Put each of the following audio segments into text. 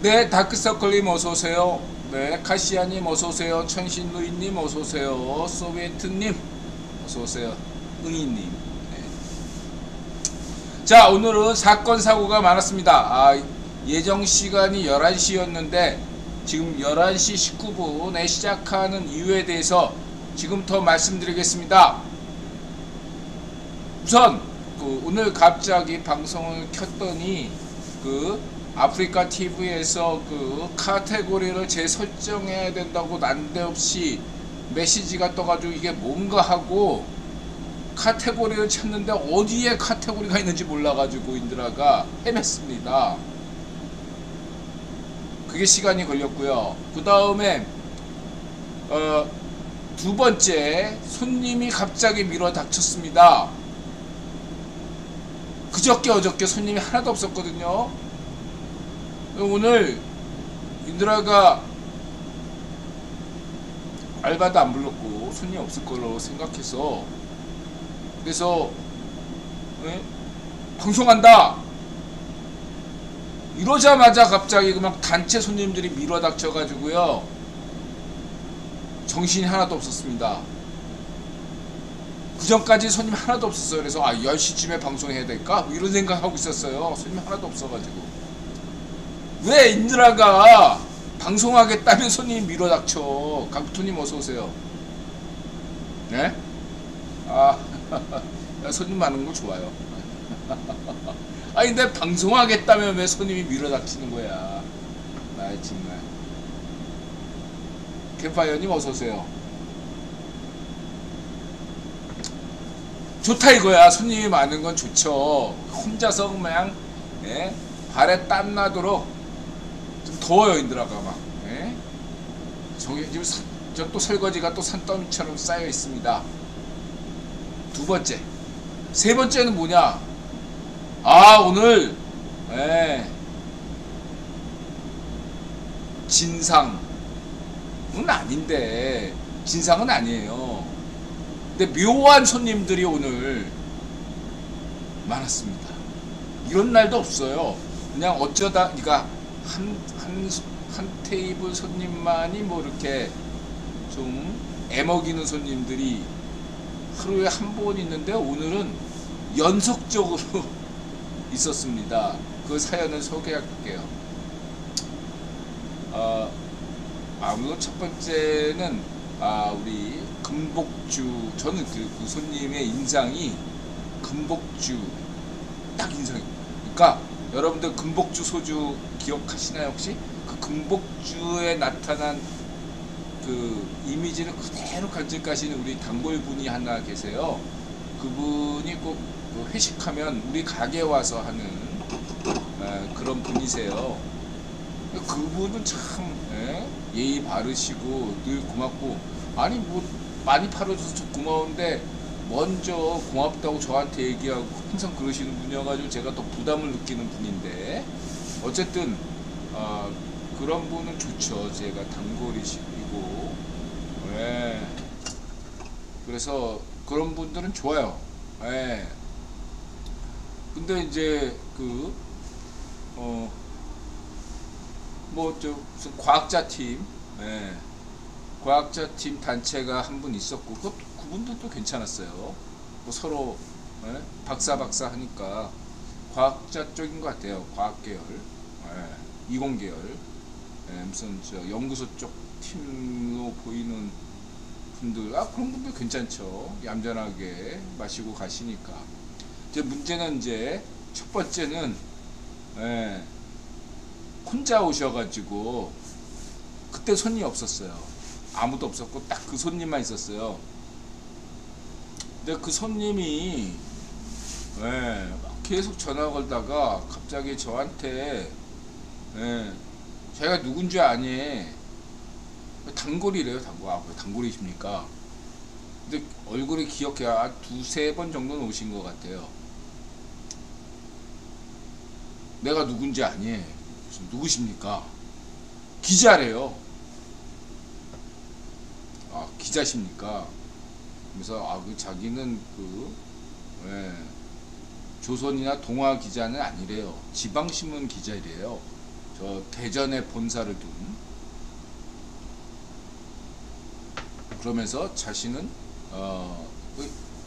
네, 다크서클님 어서오세요. 네, 카시아님 어서오세요. 천신루이님 어서오세요. 소비에트님 어서오세요. 응이님. 네. 자, 오늘은 사건 사고가 많았습니다. 예정 시간이 11시였는데 지금 11시 19분에 시작하는 이유에 대해서 지금부터 말씀드리겠습니다. 우선 오늘 갑자기 방송을 켰더니 아프리카 TV에서 카테고리를 재설정해야 된다고 난데없이 메시지가 떠가지고 이게 뭔가 하고 카테고리를 찾는데 어디에 카테고리가 있는지 몰라가지고 인드라가 헤맸습니다. 그게 시간이 걸렸고요. 그 다음에 두 번째, 손님이 갑자기 밀어 닥쳤습니다. 그저께 어저께 손님이 하나도 없었거든요. 오늘 인드라가 알바도 안 불렀고 손님 없을 걸로 생각해서, 그래서 방송한다 이러자마자 갑자기 그냥 단체 손님들이 밀어 닥쳐가지고요, 정신이 하나도 없었습니다. 그 전까지 손님 하나도 없었어요. 그래서 10시쯤에 방송해야 될까? 뭐 이런 생각하고 있었어요. 손님 하나도 없어가지고. 왜 인드라가 방송하겠다면 손님이 밀어 닥쳐. 강부토님 어서오세요. 네? 손님 많은 거 좋아요. 근데 방송하겠다면 왜 손님이 밀어 닥치는 거야. 정말. 캠파이어님 어서오세요. 좋다 이거야. 손님이 많은 건 좋죠. 혼자서 그냥 발에 땀 나도록. 좀 더워요 인드라가 막. 저기 지금 또 설거지가 또 산더미처럼 쌓여 있습니다. 두 번째, 세 번째는 뭐냐? 오늘 진상은 아닌데, 진상은 아니에요. 근데 묘한 손님들이 오늘 많았습니다. 이런 날도 없어요. 그냥 어쩌다, 그러니까 한 테이블 손님만이 뭐 이렇게 좀 애먹이는 손님들이 하루에 한 번 있는데, 오늘은 연속적으로 있었습니다. 그 사연을 소개할게요. 물론 첫 번째는 우리 금복주. 저는 그 손님의 인상이 금복주 딱 인상이. 그러니까 여러분들 금복주 소주 기억하시나요 혹시? 그 금복주에 나타난 그 이미지를 그대로 간직하시는 우리 단골분이 하나 계세요. 그분이 꼭 회식하면 우리 가게 와서 하는 그런 분이세요. 그분은 참 예의 바르시고 늘 고맙고, 뭐 많이 팔아줘서 좀 고마운데 먼저 고맙다고 저한테 얘기하고 항상 그러시는 분이어가지고 제가 더 부담을 느끼는 분인데, 어쨌든 그런 분은 좋죠. 제가 단골이시고. 그래서 그런 분들은 좋아요. 근데 이제 무슨 과학자팀, 과학자팀 단체가 한 분 있었고, 그분들도 괜찮았어요. 뭐 서로 박사 하니까 과학자 쪽인 것 같아요. 과학계열, 이공계열, 무슨 연구소 쪽 팀으로 보이는 분들, 그런 분들 괜찮죠. 얌전하게 마시고 가시니까. 이제 문제는, 첫 번째는 혼자 오셔가지고 그때 손님이 없었어요. 아무도 없었고 딱 그 손님만 있었어요. 근데 그 손님이 계속 전화 걸다가 갑자기 저한테 자기가 누군지 아니, 단골이래요. 왜 단골이십니까? 근데 얼굴이 기억해. 두세 번 정도는 오신 것 같아요. 내가 누군지 아니. 누구십니까? 기자래요. 기자십니까? 그래서 자기는 조선이나 동아 기자는 아니래요. 지방신문 기자래요. 저 대전에 본사를 둔, 그러면서 자신은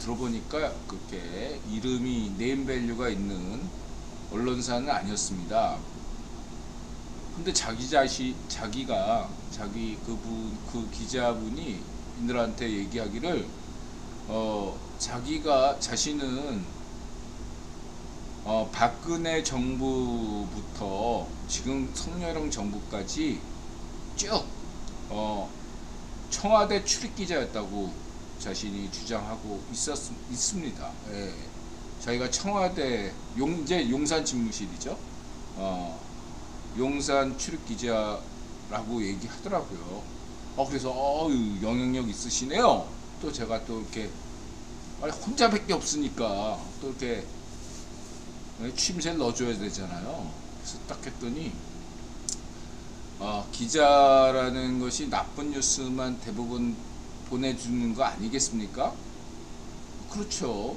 들어보니까 그렇게 이름이 네임밸류가 있는 언론사는 아니었습니다. 근데 자기가 그 기자분이 인들한테 얘기하기를 자신은 박근혜 정부부터 지금 성렬영 정부까지 쭉 청와대 출입 기자였다고 자신이 주장하고 있습니다. 예. 자기가 청와대 용산 집무실이죠. 용산 출입 기자라고 얘기하더라고요. 그래서 영향력 있으시네요. 또 제가 또 이렇게 혼자밖에 없으니까 또 이렇게 취임새를 넣어줘야 되잖아요. 그래서 딱 했더니 기자라는 것이 나쁜 뉴스만 대부분 보내주는 거 아니겠습니까? 그렇죠.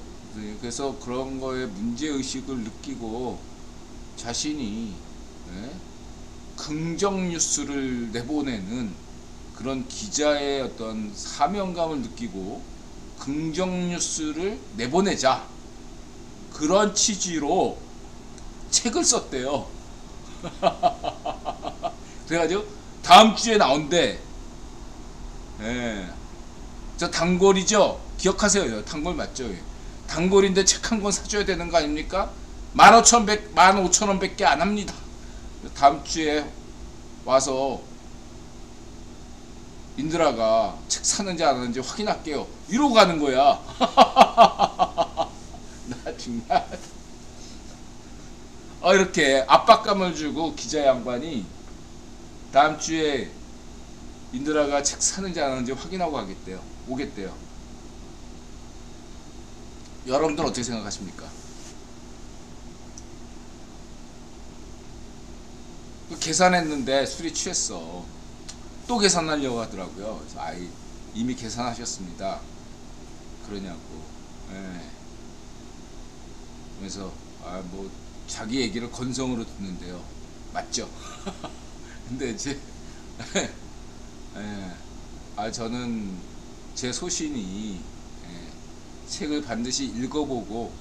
그래서 그런 거에 문제의식을 느끼고 자신이 긍정 뉴스를 내보내는 그런 기자의 어떤 사명감을 느끼고 긍정 뉴스를 내보내자, 그런 취지로 책을 썼대요. 그래가지고 다음 주에 나온대. 저 단골이죠? 기억하세요. 단골 맞죠? 단골인데 책 한 권 사줘야 되는 거 아닙니까? 15,000원 밖에 안 합니다. 다음 주에 와서 인드라가 책 사는지 안 하는지 확인할게요. 이러고 가는 거야. 나 정말 이렇게 압박감을 주고 기자 양반이 다음 주에 인드라가 책 사는지 안 하는지 확인하고 오겠대요. 여러분들 어떻게 생각하십니까? 계산했는데 술이 취했어. 또 계산하려고 하더라고요. 그래서 이미 계산하셨습니다. 그러냐고. 그래서 뭐 자기 얘기를 건성으로 듣는데요. 맞죠? 근데 이제 저는 제 소신이 책을 반드시 읽어보고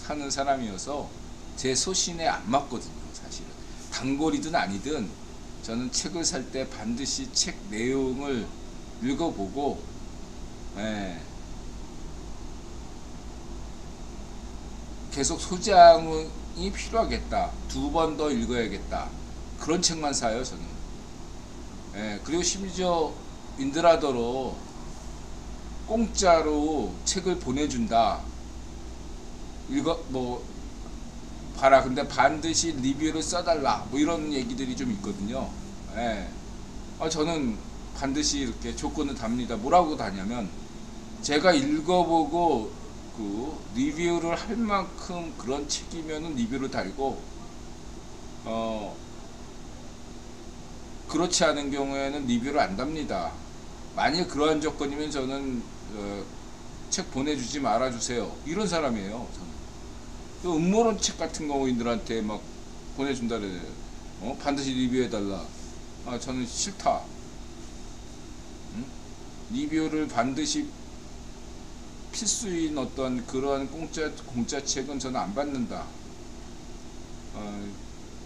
사는 사람이어서 제 소신에 안 맞거든요. 사실은 단골이든 아니든 저는 책을 살 때 반드시 책 내용을 읽어보고 계속 소장이 필요하겠다, 2번 더 읽어야겠다, 그런 책만 사요 저는. 그리고 심지어 인드라더러 공짜로 책을 보내준다, 봐라, 근데 반드시 리뷰를 써달라, 뭐 이런 얘기들이 좀 있거든요. 저는 반드시 이렇게 조건을 답니다. 뭐라고 다냐면, 제가 읽어보고 그 리뷰를 할 만큼 그런 책이면은 리뷰를 달고, 그렇지 않은 경우에는 리뷰를 안 답니다. 만약 그러한 조건이면 저는 책 보내주지 말아주세요, 이런 사람이에요. 저는. 또 음모론 책 같은 경우인들한테 막 보내준다 그래요. 반드시 리뷰해달라. 저는 싫다. 리뷰를 반드시 필수인 어떤 그런 공짜 책은 저는 안 받는다.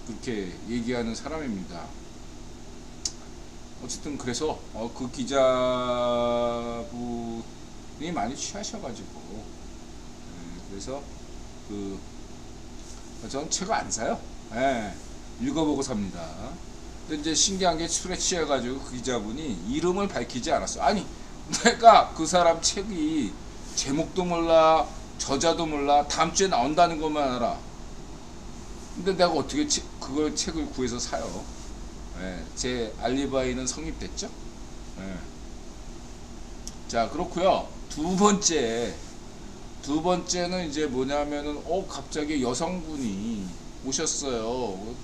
그렇게 얘기하는 사람입니다. 어쨌든 그래서 그 기자분이 많이 취하셔가지고 그래서 저는 책을 안 사요. 읽어보고 삽니다. 근데 이제 신기한 게 술에 취해가지고 그 기자분이 이름을 밝히지 않았어. 아니, 내가 그 사람 책이 제목도 몰라, 저자도 몰라, 다음 주에 나온다는 것만 알아. 근데 내가 어떻게 그걸 책을 구해서 사요? 제 알리바이는 성립됐죠? 자, 그렇고요. 두 번째는 이제 뭐냐면은 갑자기 여성분이 오셨어요.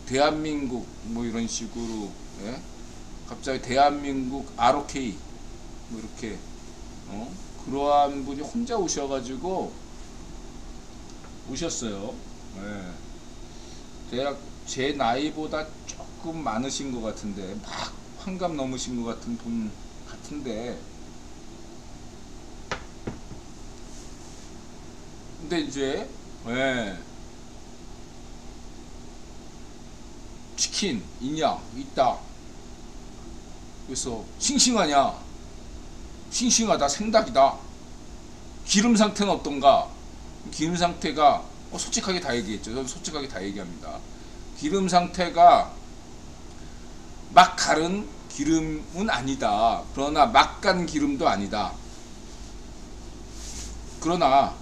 대한민국 뭐 이런 식으로, 갑자기 대한민국 ROK 뭐 이렇게 그러한 분이 혼자 오셔가지고 오셨어요. 제 나이보다 조금 많으신 것 같은데, 막 환갑 넘으신 것 같은 분 같은데, 근데 이제 치킨 있냐 있다. 그래서 싱싱하냐, 싱싱하다, 생닭이다. 기름 상태는 어떤가? 기름 상태가 솔직하게 다 얘기했죠. 저는 솔직하게 다 얘기합니다. 기름 상태가 막 가른 기름은 아니다. 그러나 막 간 기름도 아니다. 그러나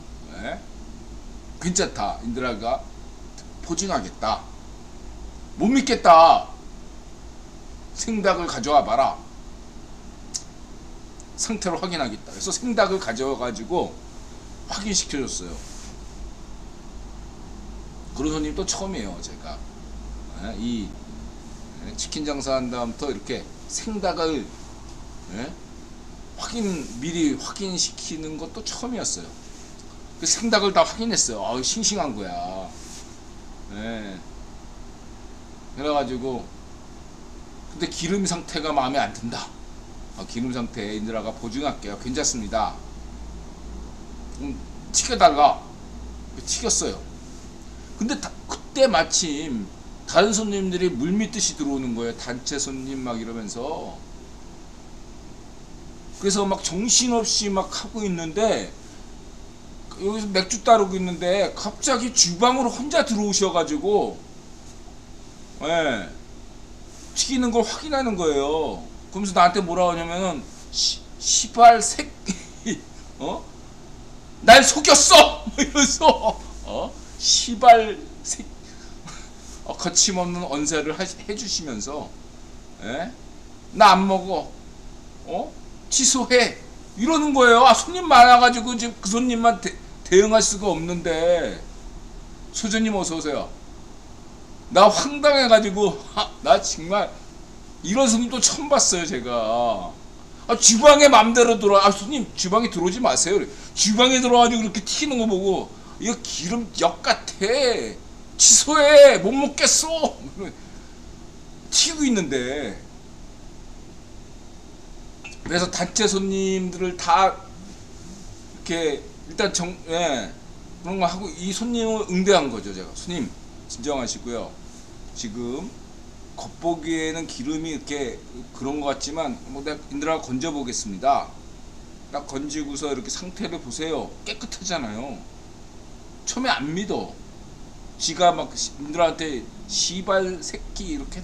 괜찮다. 인드라가 포징하겠다. 못 믿겠다. 생닭을 가져와 봐라. 상태를 확인하겠다. 그래서 생닭을 가져와 가지고 확인시켜줬어요. 그런 손님도 처음이에요. 제가 이 치킨 장사한 다음부터 이렇게 생닭을 미리 확인시키는 것도 처음이었어요. 그 생닭을 다 확인했어요. 싱싱한 거야. 그래가지고 근데 기름 상태가 마음에 안 든다. 기름 상태 인드라가 보증할게요. 괜찮습니다. 튀겨달라. 튀겼어요. 근데 그때 마침 다른 손님들이 물밀듯이 들어오는 거예요. 단체 손님 막 이러면서. 그래서 막 정신없이 막 하고 있는데, 여기서 맥주 따르고 있는데 갑자기 주방으로 혼자 들어오셔가지고 튀기는 걸 확인하는 거예요. 그러면서 나한테 뭐라 하냐면은 시발 새끼 날 속였어! 이러면서 시발 새끼 거침없는 언사를 해주시면서 나 안 먹어 취소해 이러는 거예요. 손님 많아가지고 지금 그 손님만 대응할 수가 없는데. 소주님 어서오세요. 나 황당해가지고 나 정말 이런 손님도 처음 봤어요. 제가 주방에 맘대로 들어와. 손님 주방에 들어오지 마세요. 주방에 들어와가지고 이렇게 튀기는 거 보고 이거 기름 역 같아, 취소해, 못 먹겠어. 튀고 있는데. 그래서 단체 손님들을 다 이렇게 일단 그런 거 하고 이 손님을 응대한 거죠. 제가 손님 진정하시고요. 지금 겉보기에는 기름이 이렇게 그런 것 같지만 내가 인드라가 건져 보겠습니다. 딱 건지고서 이렇게 상태를 보세요. 깨끗하잖아요. 처음에 안 믿어. 지가 막 인드라한테 시발 새끼 이렇게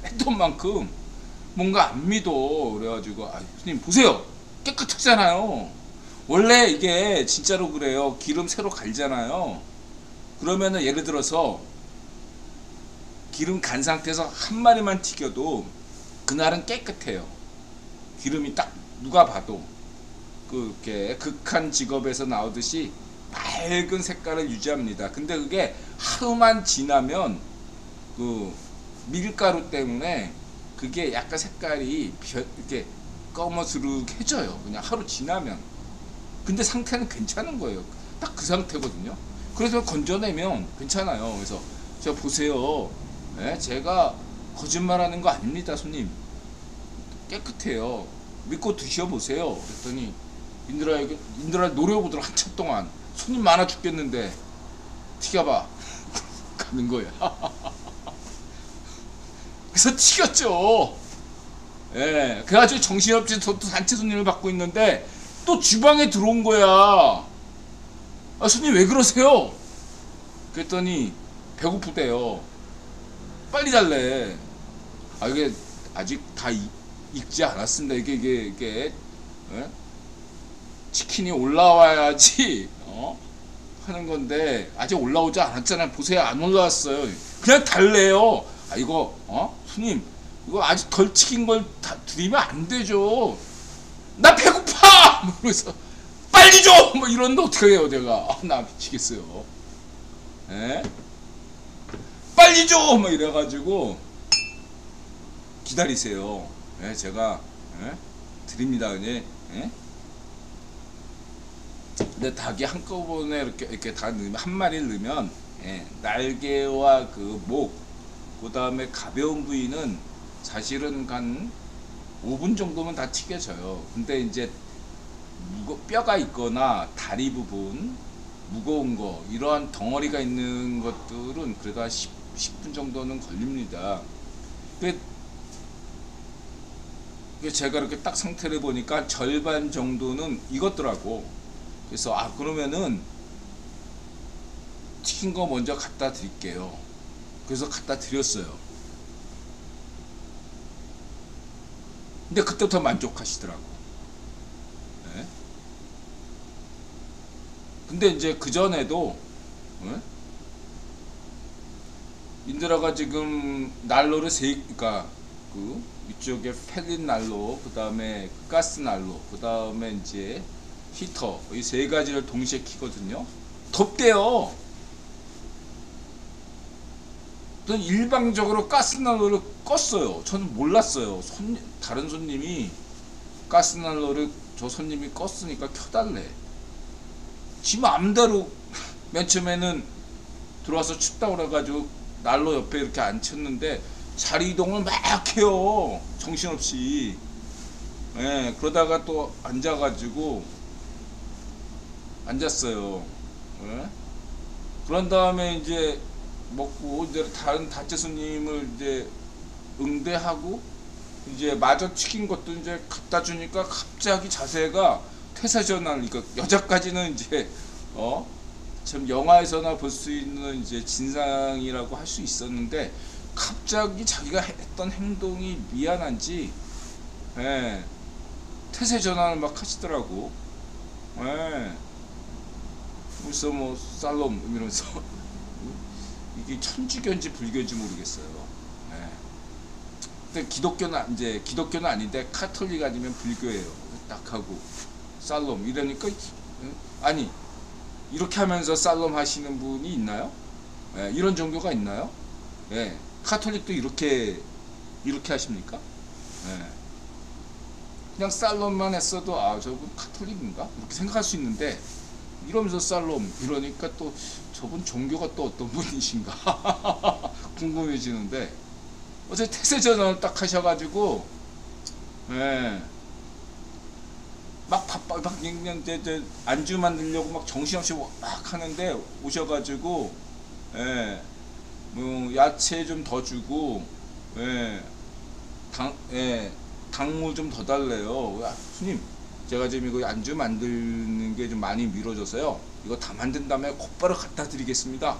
했던 만큼 뭔가 안 믿어. 그래가지고 손님 보세요. 깨끗하잖아요. 원래 이게 진짜로 그래요. 기름 새로 갈잖아요. 그러면은 예를 들어서 기름 간 상태에서 한 마리만 튀겨도 그날은 깨끗해요. 기름이 딱 누가 봐도 그렇게 극한 직업에서 나오듯이 맑은 색깔을 유지합니다. 근데 그게 하루만 지나면 그 밀가루 때문에 그게 약간 색깔이 이렇게 검어스름해져요. 그냥 하루 지나면. 근데 상태는 괜찮은 거예요. 딱 그 상태거든요. 그래서 건져내면 괜찮아요. 그래서 제가 보세요. 제가 거짓말하는 거 아닙니다, 손님. 깨끗해요. 믿고 드셔보세요. 그랬더니 인드라 노려보더라. 한참 동안. 손님 많아 죽겠는데 튀겨봐. 가는 거야. 그래서 튀겼죠. 그래가지고 정신없이 또 단체 손님을 받고 있는데 또 주방에 들어온 거야. 손님 왜 그러세요? 그랬더니 배고프대요. 빨리 달래. 이게 아직 다 익지 않았습니다. 이게 치킨이 올라와야지 하는 건데 아직 올라오지 않았잖아요. 보세요, 안 올라왔어요. 그냥 달래요. 이거 손님 이거 아직 덜 튀긴 걸 다 드리면 안 되죠. 나 배고파. 그래서 빨리 줘. 뭐 이런데 어떻게 해요, 제가. 나 미치겠어요. 빨리 줘. 뭐 이래가지고 기다리세요. 제가 드립니다. 근데 닭이 한꺼번에 이렇게 다 넣으면 한 마리를 넣으면 날개와 그 목 그 다음에 가벼운 부위는 사실은 한 5분 정도면 다 튀겨져요. 근데 이제 뼈가 있거나 다리 부분 무거운 거 이러한 덩어리가 있는 것들은 그래도 한 10분 정도는 걸립니다. 제가 이렇게 딱 상태를 보니까 절반 정도는 익었더라고. 그래서 그러면은 튀긴 거 먼저 갖다 드릴게요. 그래서 갖다 드렸어요. 근데 그때부터 만족하시더라고. 네? 근데 이제 그 전에도 인드라가 지금 난로를 그러니까 이쪽에 펠릿 난로, 그 다음에 가스 난로, 그 다음에 이제 히터, 이 세 가지를 동시에 키거든요. 덥대요. 저는 일방적으로 가스 난로를 껐어요. 저는 몰랐어요. 다른 손님이 가스 난로를 저 손님이 껐으니까 켜달래. 지 마음대로 맨 처음에는 들어와서 춥다고 그래가지고 난로 옆에 이렇게 앉혔는데 자리 이동을 막 해요. 정신없이. 예, 그러다가 또 앉아가지고 앉았어요. 예? 그런 다음에 이제 먹고 이제 다른 다째 손님을 이제 응대하고 이제 마저 튀긴 것도 이제 갖다 주니까 갑자기 자세가 태세 전환. 그러니까 여자까지는 이제 참 영화에서나 볼 수 있는 이제 진상이라고 할 수 있었는데 갑자기 자기가 했던 행동이 미안한지 태세 전환을 막 하시더라고. 그래서 뭐 살롬 이러면서 이게 천주교인지 불교인지 모르겠어요. 근데 기독교는 아닌데 카톨릭 아니면 불교예요. 딱 하고 살롬 이러니까 아니 이렇게 하면서 살롬 하시는 분이 있나요? 이런 종교가 있나요? 카톨릭도 이렇게 하십니까? 그냥 살롬만 했어도 저분 카톨릭인가? 이렇게 생각할 수 있는데 이러면서 살롬 이러니까 또 저분 종교가 또 어떤 분이신가 궁금해지는데 어제 태세전환을 딱 하셔가지고 막 그냥 안주 만들려고 막 정신없이 막 하는데 오셔가지고 뭐 야채 좀 더 주고 당무 좀 더 달래요. 스님 제가 지금 이거 안주 만드는 게 좀 많이 미뤄져서요. 이거 다 만든 다음에 곧바로 갖다 드리겠습니다.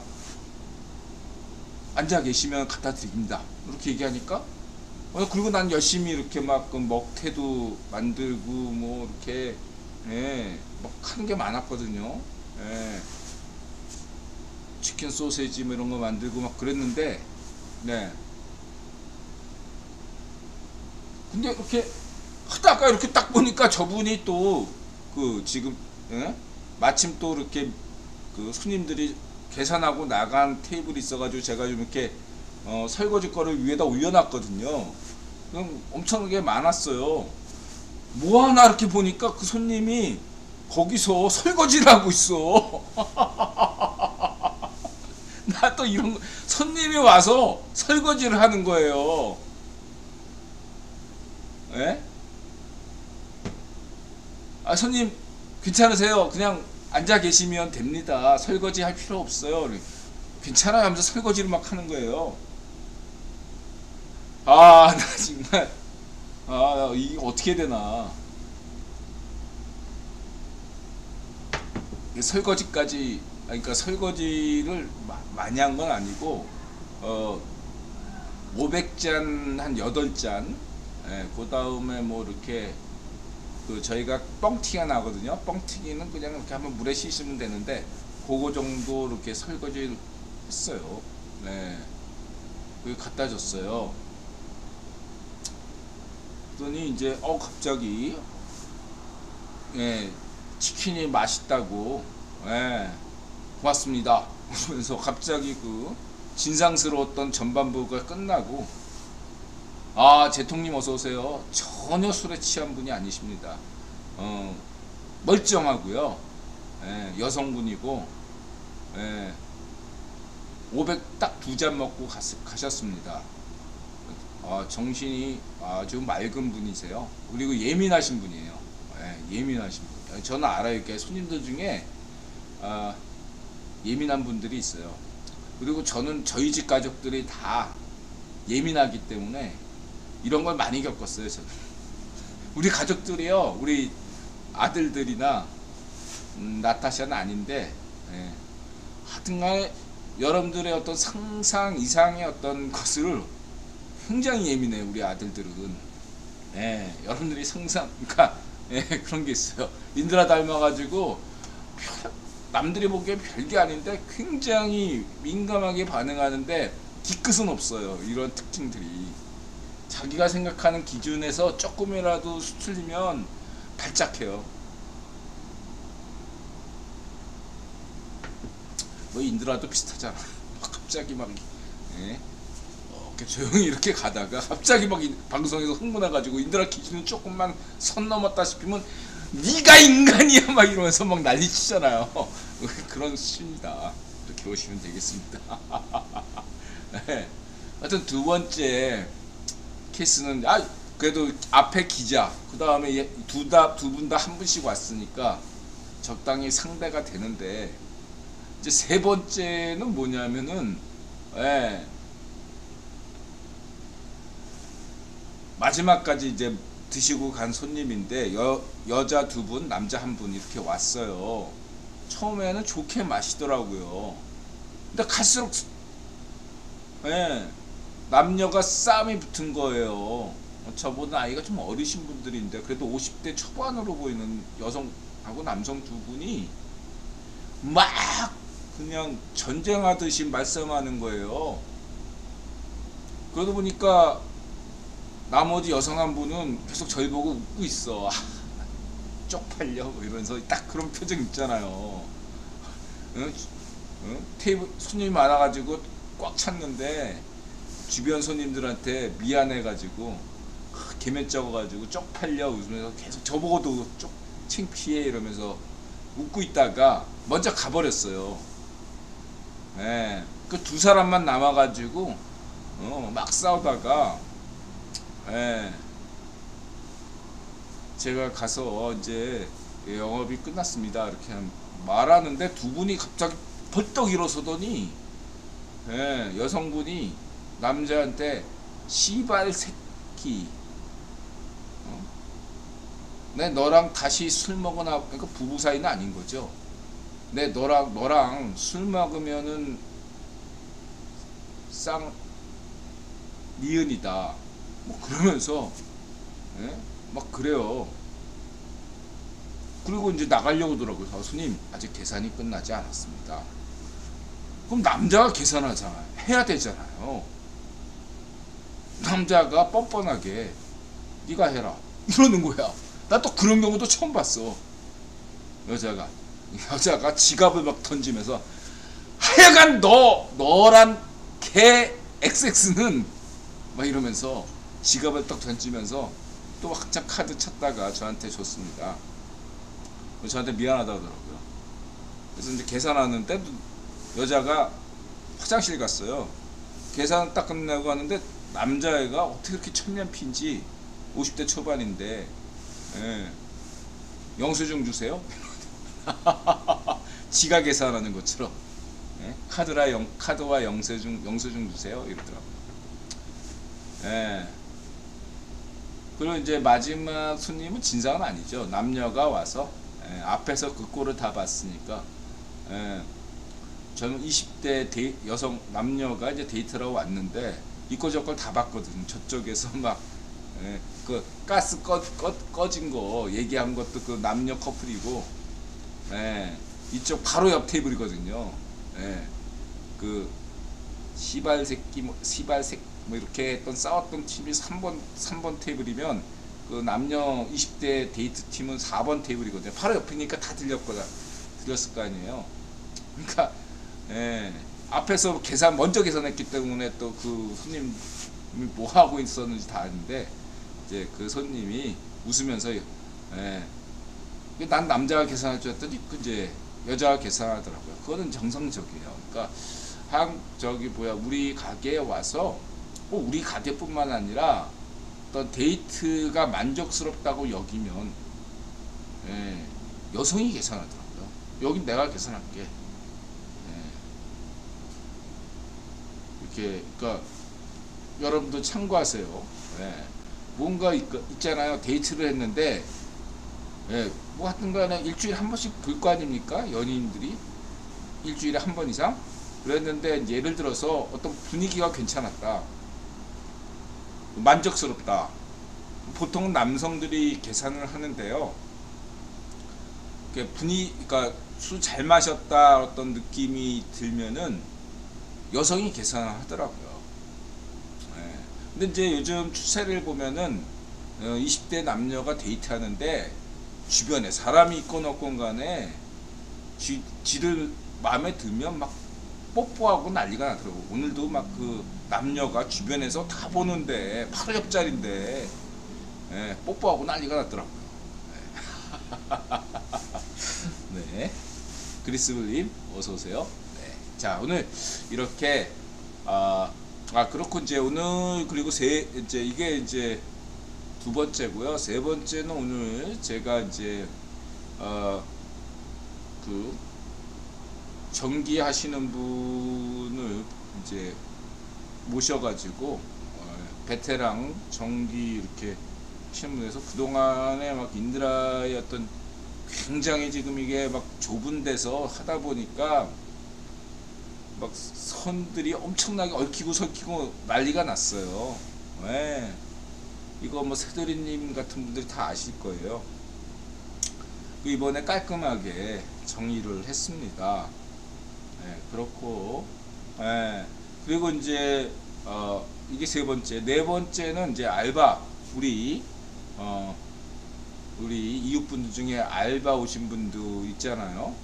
앉아 계시면 갖다 드립니다. 이렇게 얘기하니까 그리고 난 열심히 이렇게 막 먹태도 만들고 뭐 이렇게 막 하는 게 많았거든요. 치킨 소세지 뭐 이런 거 만들고 막 그랬는데 근데 이렇게 하다가 이렇게 딱 보니까 저분이 또 지금 마침 또 이렇게 손님들이 계산하고 나간 테이블이 있어가지고 제가 좀 이렇게 설거지 거를 위에다 올려놨거든요. 그럼 엄청나게 많았어요. 뭐 하나 이렇게 보니까 그 손님이 거기서 설거지를 하고 있어. 나 또 이런 거, 손님이 와서 설거지를 하는 거예요. 손님 괜찮으세요? 그냥 앉아 계시면 됩니다. 설거지 할 필요 없어요. 괜찮아요 하면서 설거지를 막 하는 거예요. 나 정말 이게 어떻게 되나. 설거지까지 그러니까 설거지를 많이 한 건 아니고 500잔 한 8잔 그 다음에 뭐 이렇게 저희가 뻥튀기가 나거든요. 뻥튀기는 그냥 이렇게 한번 물에 씻으면 되는데 그거 정도 이렇게 설거지를 했어요. 그게 갖다 줬어요. 그랬더니 이제 갑자기 치킨이 맛있다고 고맙습니다 그러면서 갑자기 진상스러웠던 전반부가 끝나고 제통님 어서오세요. 전혀 술에 취한 분이 아니십니다. 멀쩡하고요. 여성분이고 500 딱 두 잔 먹고 가셨습니다. 정신이 아주 맑은 분이세요. 그리고 예민하신 분이에요. 예민하신 분. 저는 알아요. 이렇게 손님들 중에 예민한 분들이 있어요. 그리고 저는 저희 집 가족들이 다 예민하기 때문에 이런 걸 많이 겪었어요. 저는 우리 가족들이요, 우리 아들들이나 나타샤는 아닌데, 하여튼간에 여러분들의 어떤 상상 이상의 어떤 것을 굉장히 예민해요. 우리 아들들은. 여러분들이 상상, 그러니까 그런 게 있어요. 인드라 닮아가지고 남들이 보기엔 별게 아닌데 굉장히 민감하게 반응하는데 뒤끝은 없어요. 이런 특징들이. 자기가 생각하는 기준에서 조금이라도 수틀리면 발작해요. 뭐 인드라도 비슷하잖아. 갑자기 막 이렇게 조용히 이렇게 가다가 갑자기 막 방송에서 흥분해가지고 인드라 기준은 조금만 선 넘었다 싶으면 네가 인간이야 막 이러면서 막 난리치잖아요. 그런 수준이다. 이렇게 보시면 되겠습니다. 하여튼 두 번째 케이스는 그래도 앞에 기자, 그 다음에 두 분 다 한 분씩 왔으니까 적당히 상대가 되는데, 이제 세 번째는 뭐냐면은 마지막까지 이제 드시고 간 손님인데 여자 두 분, 남자 한 분 이렇게 왔어요. 처음에는 좋게 마시더라고요. 근데 갈수록 남녀가 싸움이 붙은 거예요. 저보다 나이가 좀 어리신 분들인데 그래도 50대 초반으로 보이는 여성하고 남성 두 분이 막 그냥 전쟁하듯이 말씀하는 거예요. 그러다 보니까 나머지 여성 한 분은 계속 저희 보고 웃고 있어. 쪽팔려 뭐 이러면서 딱 그런 표정 있잖아요. 테이블 손님이 많아가지고 꽉 찼는데 주변 손님들한테 미안해가지고 개면 적어가지고 쪽팔려 웃으면서 계속 저보고도 창피해 이러면서 웃고 있다가 먼저 가버렸어요. 그 두 사람만 남아가지고 막 싸우다가 제가 가서 이제 영업이 끝났습니다 이렇게 말하는데 두 분이 갑자기 벌떡 일어서더니 여성분이 남자한테 씨발 새끼, 내 너랑 다시 술 먹으나, 그러니까 부부 사이는 아닌 거죠. 내 너랑 술 먹으면은 니은이다 뭐 그러면서 막 그래요. 그리고 이제 나가려고 하더라고요. 손님 아직 계산이 끝나지 않았습니다. 그럼 남자가 계산하잖아요. 해야 되잖아요. 남자가 뻔뻔하게 네가 해라 이러는 거야. 나 또 그런 경우도 처음 봤어. 여자가 지갑을 막 던지면서 하여간 너란 개 XX는 막 이러면서 지갑을 딱 던지면서 또 한참 카드 찾다가 저한테 줬습니다. 저한테 미안하다 하더라고요. 그래서 이제 계산하는데 여자가 화장실 갔어요. 계산 딱 끝내고 하는데 남자애가 어떻게 그렇게 천년피인지 50대 초반인데 영수증 주세요? 지가 계산하는 것처럼 카드와 영수증 주세요 이러더라고요. 그리고 이제 마지막 손님은 진상은 아니죠. 남녀가 와서 앞에서 그 꼴을 다 봤으니까 저는 20대 여성 남녀가 이제 데이트라고 왔는데 이거 저걸 다 봤거든요. 저쪽에서 막 그 가스 꺼진 거 얘기한 것도 그 남녀 커플이고 이쪽 바로 옆 테이블이거든요. 그 시발새끼 뭐 이렇게 했던 싸웠던 팀이 3번 테이블이면 그 남녀 20대 데이트 팀은 4번 테이블이거든요. 바로 옆이니까 다 들렸을 거 아니에요. 그러니까 앞에서 먼저 계산했기 때문에 또 그 손님이 뭐 하고 있었는지 다 아는데 이제 그 손님이 웃으면서 난 남자가 계산할 줄 알았더니 이제 여자가 계산하더라고요. 그거는 정상적이에요. 그러니까 저기 뭐야 우리 가게에 와서 뭐 우리 가게뿐만 아니라 어떤 데이트가 만족스럽다고 여기면 예, 여성이 계산하더라고요. 여긴 내가 계산할게. 예, 이렇게 그러니까 여러분도 참고하세요. 예, 뭔가 있잖아요. 데이트를 했는데 예, 뭐 하여튼 간에 일주일에 한 번씩 볼 거 아닙니까? 연인들이 일주일에 한 번 이상 그랬는데 예를 들어서 어떤 분위기가 괜찮았다, 만족스럽다. 보통 남성들이 계산을 하는데요. 그러니까 술 잘 마셨다 어떤 느낌이 들면은 여성이 계산을 하더라고요. 예. 근데 이제 요즘 추세를 보면은 20대 남녀가 데이트하는데 주변에 사람이 있건 없건 간에 지들 마음에 들면 막 뽀뽀하고 난리가 나더라고. 오늘도 막 그 남녀가 주변에서 다 보는데 바로 옆자리인데 예, 뽀뽀하고 난리가 났더라고요. 네, 그리스블님 어서 오세요. 네, 자 오늘 이렇게 그렇고 이제 오늘 그리고 이제 이게 이제 두 번째고요. 세 번째는 오늘 제가 이제 그 전기 하시는 분을 이제 모셔가지고 베테랑 전기 이렇게 하시는 분에서 그동안에 막 인드라의 어떤 굉장히 지금 이게 막 좁은 데서 하다 보니까 막 선들이 엄청나게 얽히고 설키고 난리가 났어요. 네. 이거 뭐 새들이님 같은 분들이 다 아실 거예요. 이번에 깔끔하게 정리를 했습니다. 네, 그렇고 그리고 이제 이게 세 번째, 네 번째는 이제 알바 우리 이웃분들 중에 알바 오신 분도 있잖아요.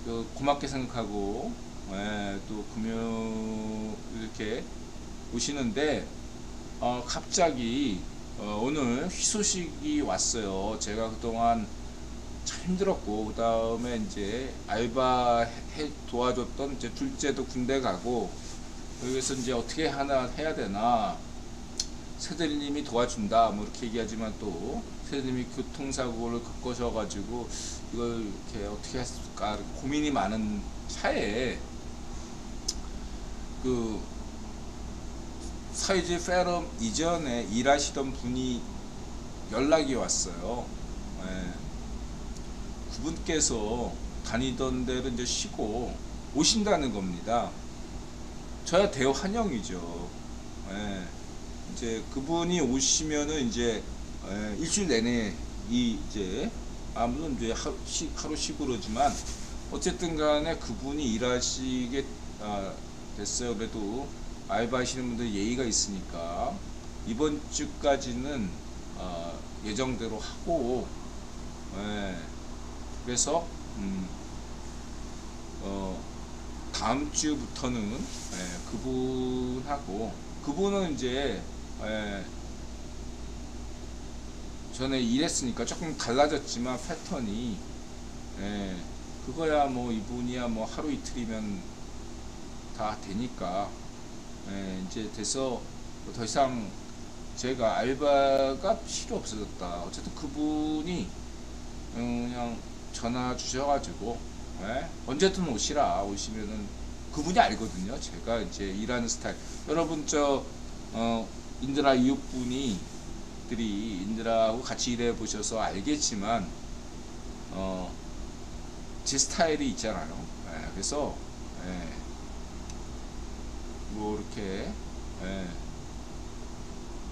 또 고맙게 생각하고 또 금요 이렇게 오시는데 갑자기 오늘 희소식이 왔어요. 제가 그동안 참 힘들었고 그 다음에 이제 알바 도와줬던 이제 둘째도 군대 가고 여기서 이제 어떻게 하나 해야 되나, 새들님이 도와준다 뭐 이렇게 얘기하지만 또 새들님이 교통사고를 겪으셔가지고 이걸 이렇게 어떻게 했을까 고민이 많은 차에 그 사이즈 페럼 이전에 일하시던 분이 연락이 왔어요. 그분께서 다니던 데를 이제 쉬고 오신다는 겁니다. 저야 대환영이죠. 이제 그분이 오시면은 이제 일주일 내내 이제 물론 이제 하루 쉬고 그러지만 어쨌든 간에 그분이 일하시게 됐어요. 그래도 알바하시는 분들 예의가 있으니까 이번 주까지는 예정대로 하고 그래서 다음 주부터는 그분은 이제 전에 일했으니까 조금 달라졌지만 패턴이 그거야 뭐 이분이야 뭐 하루 이틀이면 다 되니까 이제 돼서 더 이상 제가 알바가 필요 없어졌다. 어쨌든 그분이 그냥 전화 주셔가지고 언제든 오시면은 그분이 알거든요. 제가 이제 일하는 스타일. 여러분 인드라 이웃분들이 인드라하고 같이 일해 보셔서 알겠지만 제 스타일이 있잖아요. 그래서 뭐 이렇게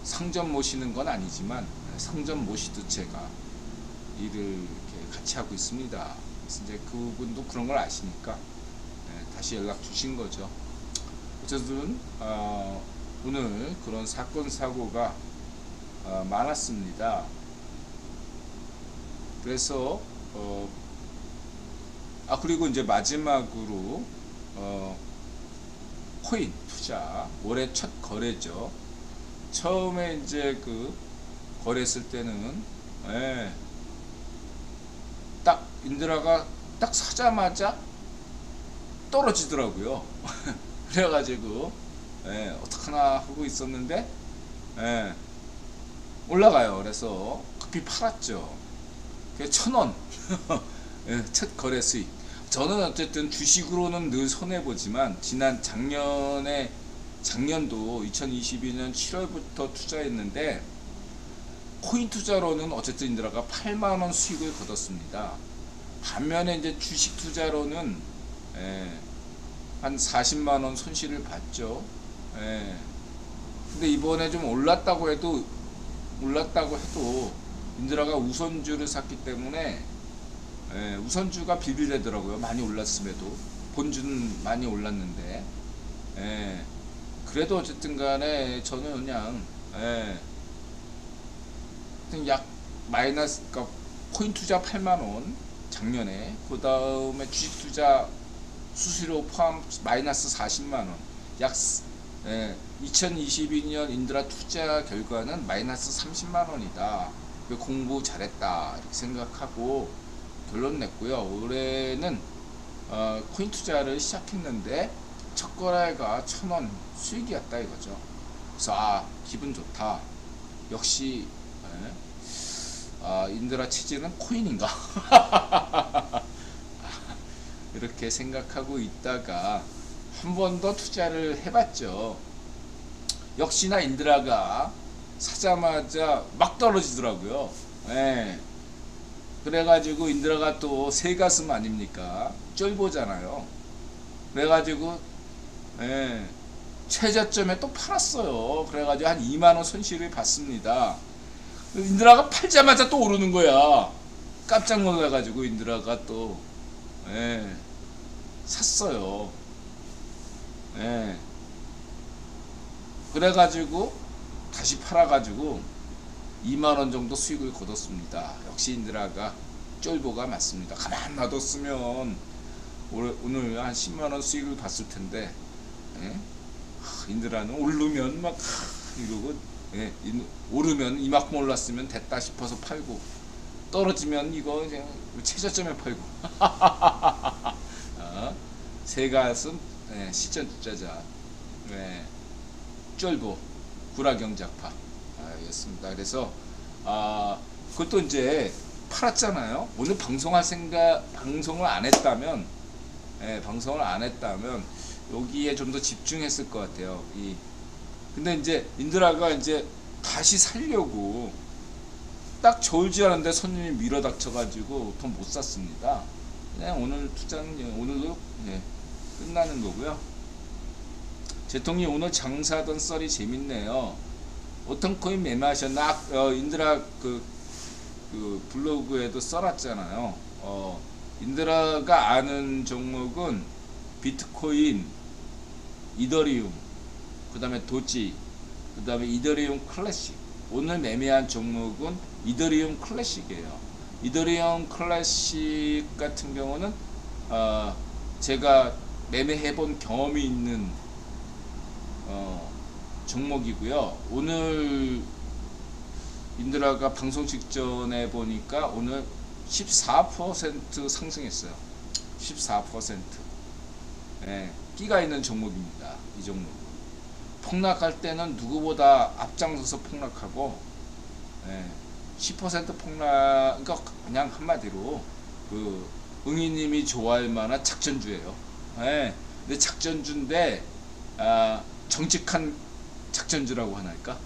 상점 모시는 건 아니지만 상점 모시듯 제가 일을 이렇게 같이 하고 있습니다. 그래서 이제 그분도 그런 걸 아시니까 다시 연락 주신 거죠. 어쨌든 오늘 그런 사건 사고가 많았습니다. 그래서 그리고 이제 마지막으로 코인 투자 올해 첫 거래죠. 처음에 이제 그 거래했을 때는 딱 인드라가 딱 사자마자 떨어지더라고요. 그래가지고 어떡하나 하고 있었는데 올라가요. 그래서 급히 팔았죠. 그게 1,000원. 첫 거래 수익. 저는 어쨌든 주식으로는 늘 손해보지만 작년도 2022년 7월부터 투자했는데 코인 투자로는 어쨌든 인드라가 8만원 수익을 거뒀습니다. 반면에 이제 주식 투자로는 한 40만원 손실을 봤죠. 근데 이번에 좀 올랐다고 해도 인드라가 우선주를 샀기 때문에 우선주가 빌빌대더라고요. 많이 올랐음에도 본주는 많이 올랐는데 그래도 어쨌든 간에 저는 그냥 약 마이너스, 그러니까 코인 투자 8만원 작년에, 그 다음에 주식 투자 수수료 포함 마이너스 40만원, 약 2022년 인드라 투자 결과는 마이너스 30만원이다. 공부 잘했다 이렇게 생각하고 결론 냈고요. 올해는 코인 투자를 시작했는데 첫 거래가 1,000원 수익이었다 이거죠. 그래서 기분 좋다. 역시 인드라 체제는 코인인가? 이렇게 생각하고 있다가 한 번 더 투자를 해봤죠. 역시나 인드라가 사자마자 막 떨어지더라고요. 그래가지고 인드라가 또 새가슴 아닙니까? 쫄보잖아요. 그래가지고 최저점에 또 팔았어요. 그래가지고 한 2만원 손실을 봤습니다. 인드라가 팔자마자 또 오르는 거야. 깜짝 놀라가지고 인드라가 또 샀어요. 그래가지고 다시 팔아가지고 2만원 정도 수익을 거뒀습니다. 역시 인드라가 쫄보가 맞습니다. 가만 놔뒀으면 오늘 한 10만원 수익을 봤을 텐데 인드라는 오르면 막 이러고 오르면 이만큼 올랐으면 됐다 싶어서 팔고, 떨어지면 이거 그냥 최저점에 팔고. 새가슴 시전 투자자 쫄보 구라경작파 였습니다. 그래서 그것도 이제 팔았잖아요. 오늘 방송을 안 했다면 여기에 좀 더 집중했을 것 같아요. 근데 이제 인드라가 이제 다시 살려고 딱 저울지 않은데 손님이 밀어닥쳐가지고 돈 못 샀습니다. 그냥 오늘 투자는 오늘도 끝나는 거고요. 제통이 오늘 장사하던 썰이 재밌네요. 어떤 코인 매매하셨나? 인드라 그 블로그에도 써놨잖아요. 인드라가 아는 종목은 비트코인, 이더리움, 그 다음에 도지, 그 다음에 이더리움 클래식. 오늘 매매한 종목은 이더리움 클래식이에요. 이더리움 클래식 같은 경우는 제가 매매해본 경험이 있는 종목이고요. 오늘 인드라가 방송 직전에 보니까 오늘 14% 상승했어요. 14%. 끼가 있는 종목입니다. 이 종목. 폭락할 때는 누구보다 앞장서서 폭락하고 10% 폭락, 그러니까 그냥 한마디로 응희님이 좋아할 만한 작전주예요. 근데 작전주인데 정직한 작전주라고 하나일까?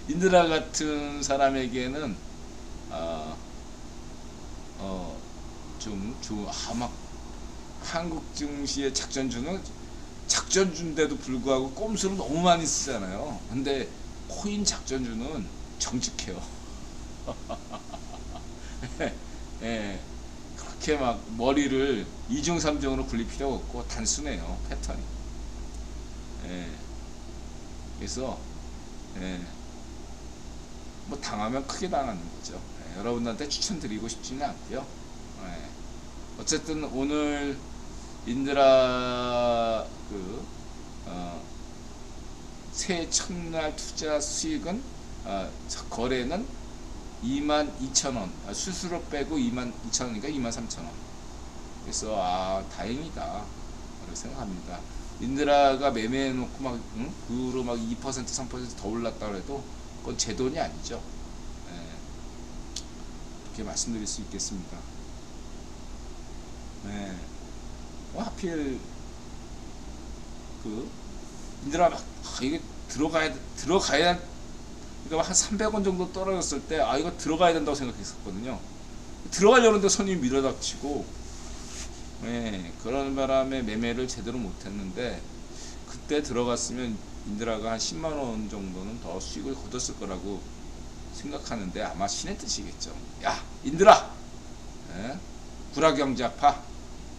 인드라 같은 사람에게는 막 한국 증시의 작전주인데도 불구하고 꼼수를 너무 많이 쓰잖아요. 근데 코인 작전주는 정직해요. 그렇게 막 머리를 2중 3중으로 굴릴 필요가 없고 단순해요. 패턴이. 그래서 뭐 당하면 크게 당하는 거죠. 여러분들한테 추천드리고 싶지는 않고요. 어쨌든 오늘 인드라 새해 첫날 투자 수익은 거래는 22,000원, 수수료 빼고 22,000원이니까 23,000원. 그래서 다행이다. 그렇게 생각합니다. 인드라가 매매해놓고 막 그 후로 막 2% 3%더 올랐다 그래도 그건 제 돈이 아니죠. 예, 이렇게 말씀드릴 수 있겠습니다. 예, 뭐 하필 그 인드라 막 이게 들어가야 그러니까 한 300원 정도 떨어졌을 때 이거 들어가야 된다고 생각했었거든요. 들어가려는데 손이 밀어닥치고, 예, 그런 바람에 매매를 제대로 못했는데, 그때 들어갔으면 인드라가 한 10만원 정도는 더 수익을 거뒀을 거라고 생각하는데, 아마 신의 뜻이겠죠. 야 인드라, 예? 구라경제파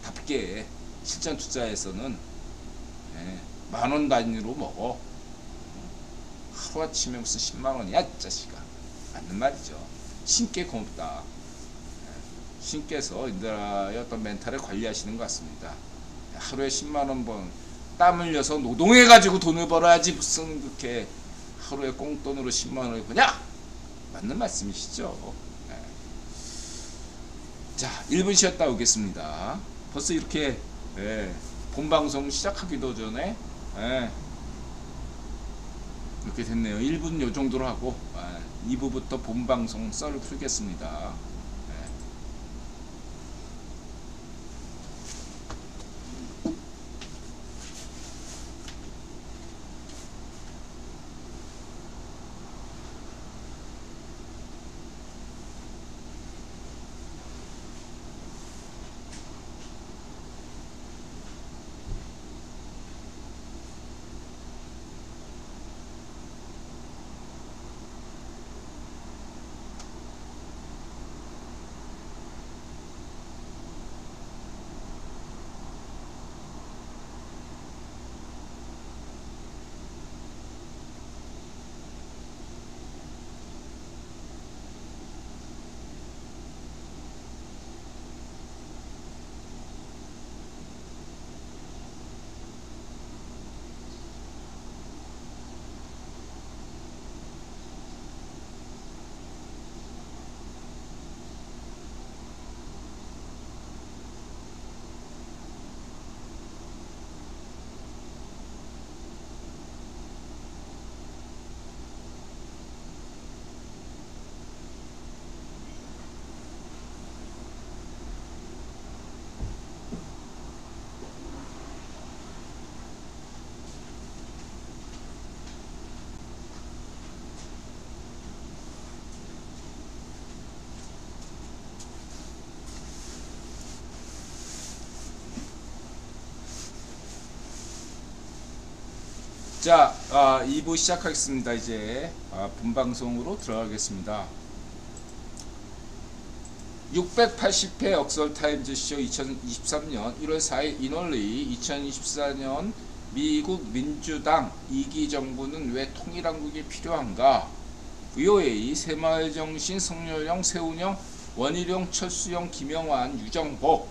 답게 실전 투자에서는, 예, 만원 단위로 먹어. 하루아침에 무슨 10만원이야 이 자식아. 맞는 말이죠. 신께 고맙다. 신께서 인드라의 어떤 멘탈을 관리하시는 것 같습니다. 하루에 10만원 번 땀 흘려서 노동해가지고 돈을 벌어야지 무슨 그렇게 하루에 꽁돈으로 10만원을 버냐? 맞는 말씀이시죠. 네. 자, 1분 쉬었다 오겠습니다. 벌써 이렇게, 네, 본방송 시작하기도 전에, 네, 이렇게 됐네요. 1분 요 정도로 하고, 2부부터 본방송 썰을 풀겠습니다. 자, 2부 시작하겠습니다. 이제 본방송으로 들어가겠습니다. 680회 억설타임즈쇼 2023년 1월 4일 인원리 2024년 미국 민주당 2기 정부는 왜 통일한국이 필요한가? VOA 새마을정신 성렬형 세운형 원희룡 철수형 김영환 유정복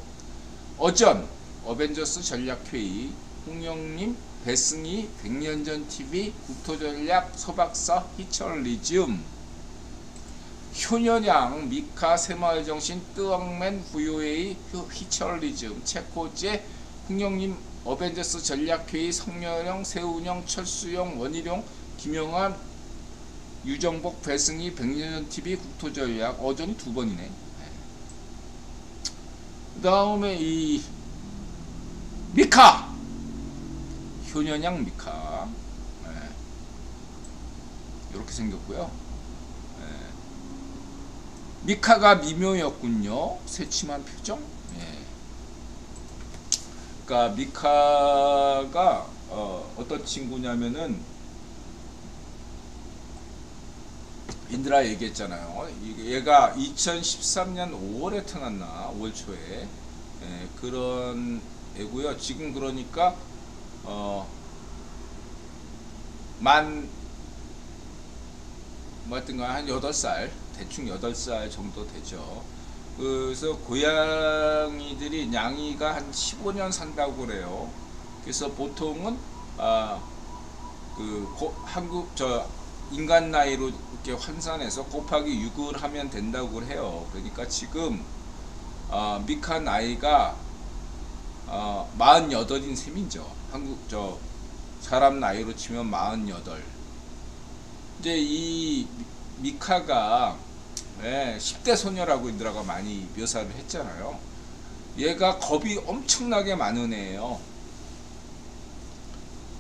어전 어벤져스 전략회의 홍영님 배승희 백년전TV 국토전략 서박사 히철리즘 효년양 미카 새마을정신 뜨엉맨 VOA 히철리즘 체코제 홍영님 어벤져스 전략회의 성렬형 세운형 철수형 원희룡 김영환 유정복 배승희 백년전TV 국토전략 어전이 2번이네. 그 다음에 이 미카 효년양 미카, 이렇게 생겼고요. 미카가 미묘였군요. 새침한 표정. 그러니까 미카가 어떤 친구냐면은 인드라 얘기했잖아요. 얘가 2013년 5월에 태어났나 5월 초에, 그런 애고요. 지금 그러니까 뭐 하여튼간 한 8살 대충 8살 정도 되죠. 그래서 고양이들이 냥이가 한 15년 산다고 그래요. 그래서 보통은 한국 인간 나이로 이렇게 환산해서 곱하기 6을 하면 된다고 해요. 그러니까 지금 미카 나이가 48인 셈이죠. 한국 사람 나이로 치면 48. 이제 이 미카가 10대 소녀라고 인드라가 많이 묘사를 했잖아요. 얘가 겁이 엄청나게 많은 애예요.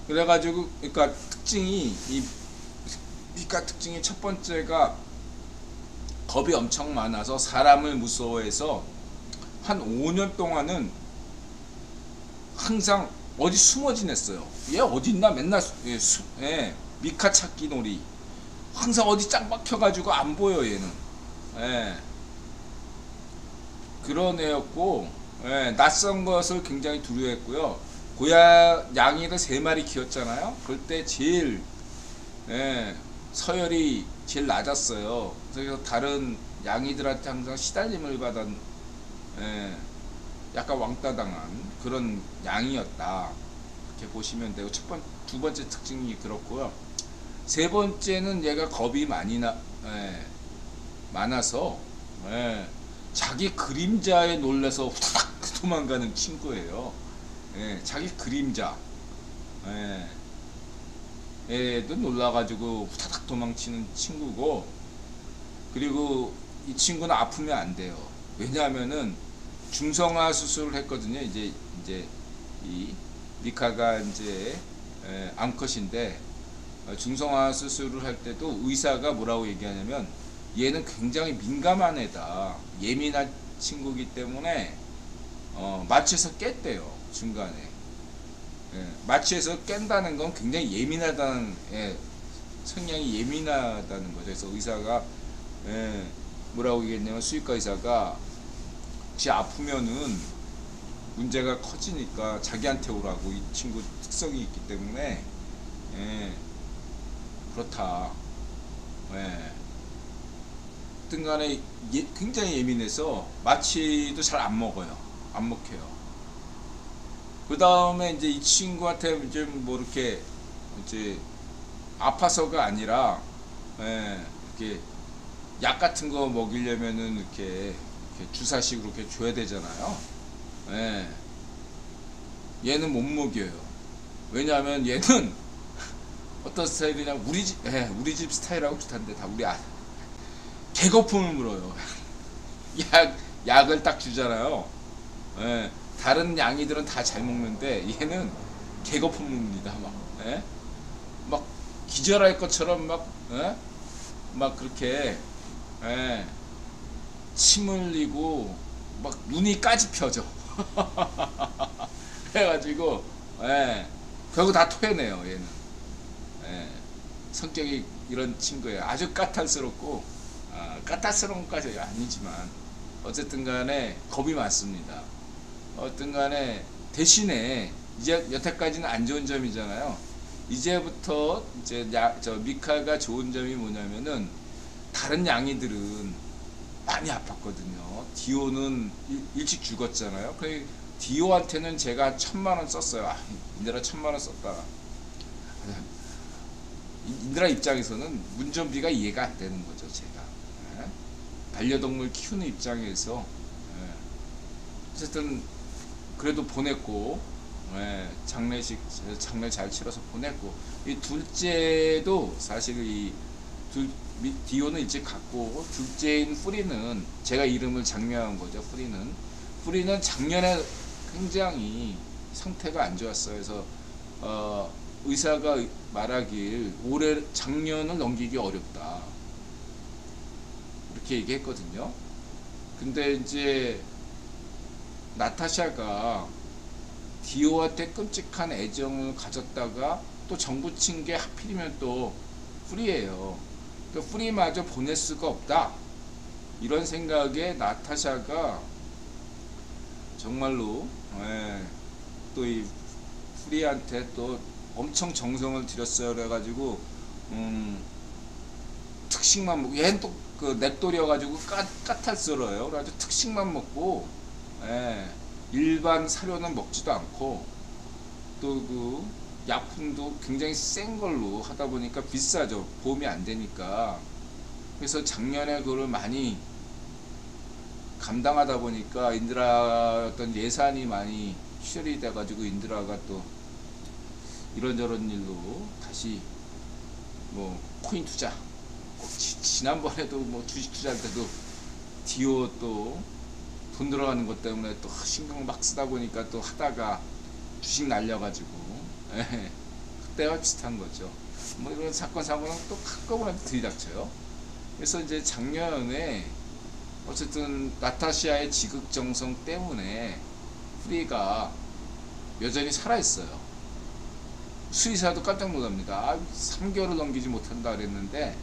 그래가지고 그러니까 특징이 이 미카 특징이 첫 번째가 겁이 엄청 많아서 사람을 무서워해서 한 5년 동안은 항상 어디 숨어 지냈어요. 얘 어디 있나 맨날 미카 찾기 놀이. 항상 어디 짱 박혀가지고 안 보여 얘는. 그런 애였고, 낯선 것을 굉장히 두려워했고요. 양이를 3마리 키웠잖아요. 그럴 때 제일 서열이 제일 낮았어요. 그래서 다른 양이들한테 항상 시달림을 받은 약간 왕따 당한 그런 양이었다. 이렇게 보시면 되고, 두 번째 특징이 그렇고요. 세 번째는 얘가 겁이 많아서 자기 그림자에 놀라서 후다닥 도망가는 친구예요. 자기 그림자 에도 놀라가지고 후다닥 도망치는 친구고, 그리고 이 친구는 아프면 안 돼요. 왜냐하면은 중성화 수술을 했거든요. 이제 이 미카가 이제 암컷인데, 중성화 수술을 할 때도 의사가 뭐라고 얘기하냐면 얘는 굉장히 민감한 애다. 예민한 친구이기 때문에 마취해서 깼대요. 중간에. 마취해서 깬다는 건 굉장히 예민하다는, 성향이 예민하다는 거죠. 그래서 의사가 뭐라고 얘기했냐면, 수의과 의사가 혹시 아프면은 문제가 커지니까 자기한테 오라고, 이 친구 특성이 있기 때문에 그렇다. 어떤 간에 굉장히 예민해서 마취도 잘 안 먹어요. 안 먹혀요. 그 다음에 이제 이 친구한테 좀 뭐 이렇게 이제 아파서가 아니라 이렇게 약 같은 거 먹이려면은 이렇게 주사식으로 이렇게 줘야 되잖아요. 얘는 못 먹여요. 왜냐하면 얘는 어떤 스타일이냐, 우리 집 스타일하고 비슷한데, 다 우리 개거품을 물어요. 약을 딱 주잖아요. 다른 양이들은 다 잘 먹는데 얘는 개거품 묵니다. 막 기절할 것처럼 막 그렇게 침 흘리고 막 눈이 까지 펴져. 그래가지고 결국 다 토해내요. 얘는 성격이 이런 친구예요. 아주 까탈스럽고, 까탈스러운 것까지 아니지만 어쨌든 간에 겁이 많습니다. 어쨌든 간에 대신에 이제 여태까지는 안 좋은 점이잖아요. 이제부터 이제 미카가 좋은 점이 뭐냐면은, 다른 양이들은 많이 아팠거든요. 디오는 일찍 죽었잖아요. 그 디오한테는 제가 1000만원 썼어요. 인드라 1000만원 썼다. 인드라 입장에서는 운전비가 이해가 안 되는 거죠. 제가 반려동물 키우는 입장에서 어쨌든 그래도 보냈고, 장례 잘 치러서 보냈고, 이 둘째도 사실 디오는 일찍 갔고, 둘째인 뿌리는 제가 이름을 장명한 거죠. 뿌리는 작년에 굉장히 상태가 안 좋았어요. 그래서 의사가 말하길 작년을 넘기기 어렵다, 이렇게 얘기했거든요. 근데 이제 나타샤가 디오한테 끔찍한 애정을 가졌다가 또 정붙인 게 하필이면 또 프리예요. 그 프리마저 보낼 수가 없다, 이런 생각에 나타샤가 정말로 또 이 프리한테 또 엄청 정성을 들였어요. 그래가지고 특식만 먹고, 얘는 또 그 냅돌여가지고 까탈스러워요. 그래가지고 특식만 먹고, 일반 사료는 먹지도 않고, 또 그 약품도 굉장히 센 걸로 하다 보니까 비싸죠. 보험이 안 되니까. 그래서 작년에 그걸 많이 감당하다 보니까 인드라 어떤 예산이 많이 휴전이 돼가지고 인드라가 또 이런저런 일로 다시 뭐 코인 투자, 지난번에도 뭐 주식 투자할 때도 디오 또 돈 들어가는 것 때문에 또 신경 막 쓰다 보니까 또 하다가 주식 날려가지고 그때와 비슷한 거죠. 뭐 이런 사건 사고는 또 한꺼번에 들이닥쳐요. 그래서 이제 작년에 어쨌든 나타샤의 지극정성 때문에 프리가 여전히 살아있어요. 수의사도 깜짝 놀랍니다. 3개월을 넘기지 못한다 그랬는데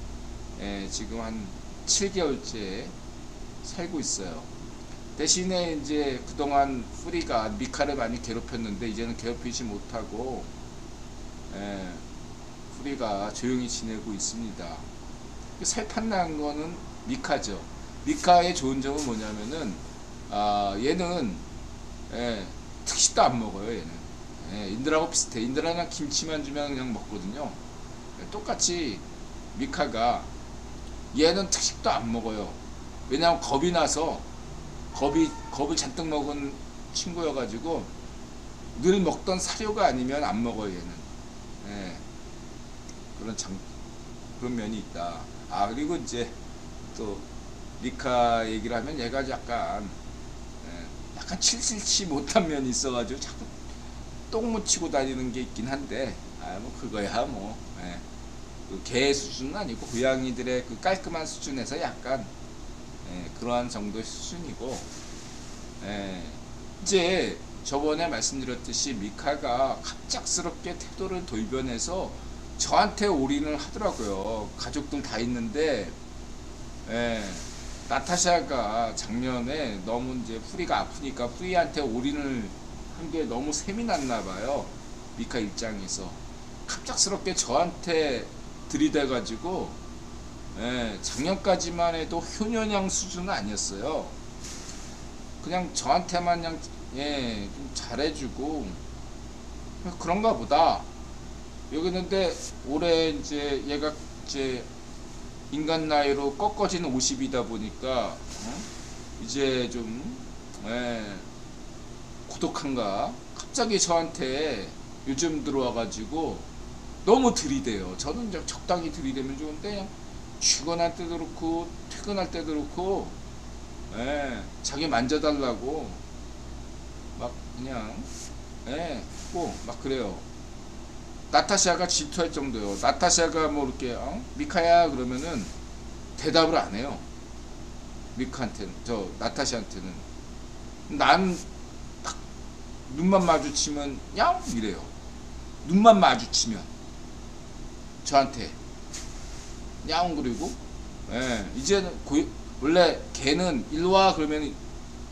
지금 한 7개월째 살고 있어요. 대신에 이제 그동안 프리가 미카를 많이 괴롭혔는데 이제는 괴롭히지 못하고 프리가 조용히 지내고 있습니다. 살판 난 거는 미카죠. 미카의 좋은 점은 뭐냐면은 얘는 특식도 안 먹어요. 얘는 인드라하고 비슷해. 인드라는 김치만 주면 그냥 먹거든요. 똑같이 미카가 얘는 특식도 안 먹어요. 왜냐하면 겁이 나서 겁을 잔뜩 먹은 친구여가지고 늘 먹던 사료가 아니면 안 먹어요. 얘는 그런 면이 있다. 그리고 이제 또 미카 얘기를 하면 얘가 약간 칠칠치 못한 면이 있어가지고 자꾸 똥 묻히고 다니는 게 있긴 한데 뭐 그거야 뭐 그 개 수준은 아니고 고양이들의 그 깔끔한 수준에서 약간 그러한 정도의 수준이고 이제 저번에 말씀드렸듯이 미카가 갑작스럽게 태도를 돌변해서 저한테 올인을 하더라고요. 가족들 다 있는데 나타샤가 작년에 너무 이제 프리가 아프니까 프리한테 올인을 한 게 너무 셈이 났나 봐요. 미카 입장에서 갑작스럽게 저한테 들이대가지고 작년까지만 해도 효녀냥 수준은 아니었어요. 그냥 저한테만 그냥 좀 잘해주고 그런가 보다. 여기 있는데 올해 이제 얘가 이제 인간 나이로 꺾어지는 50이다 보니까 이제 좀 고독한가? 갑자기 저한테 요즘 들어와가지고 너무 들이대요. 저는 이제 적당히 들이대면 좋은데 그냥 출근할 때도 그렇고 퇴근할 때도 그렇고 자기 만져달라고 막 그냥 꼭 막 그래요. 나타샤가 질투할 정도요. 나타샤가 뭐 이렇게 미카야 그러면은 대답을 안 해요. 미카한테는, 저 나타샤한테는. 난 딱 눈만 마주치면 야 이래요. 눈만 마주치면 저한테 야옹 그리고 이제는 원래 개는 일로와 그러면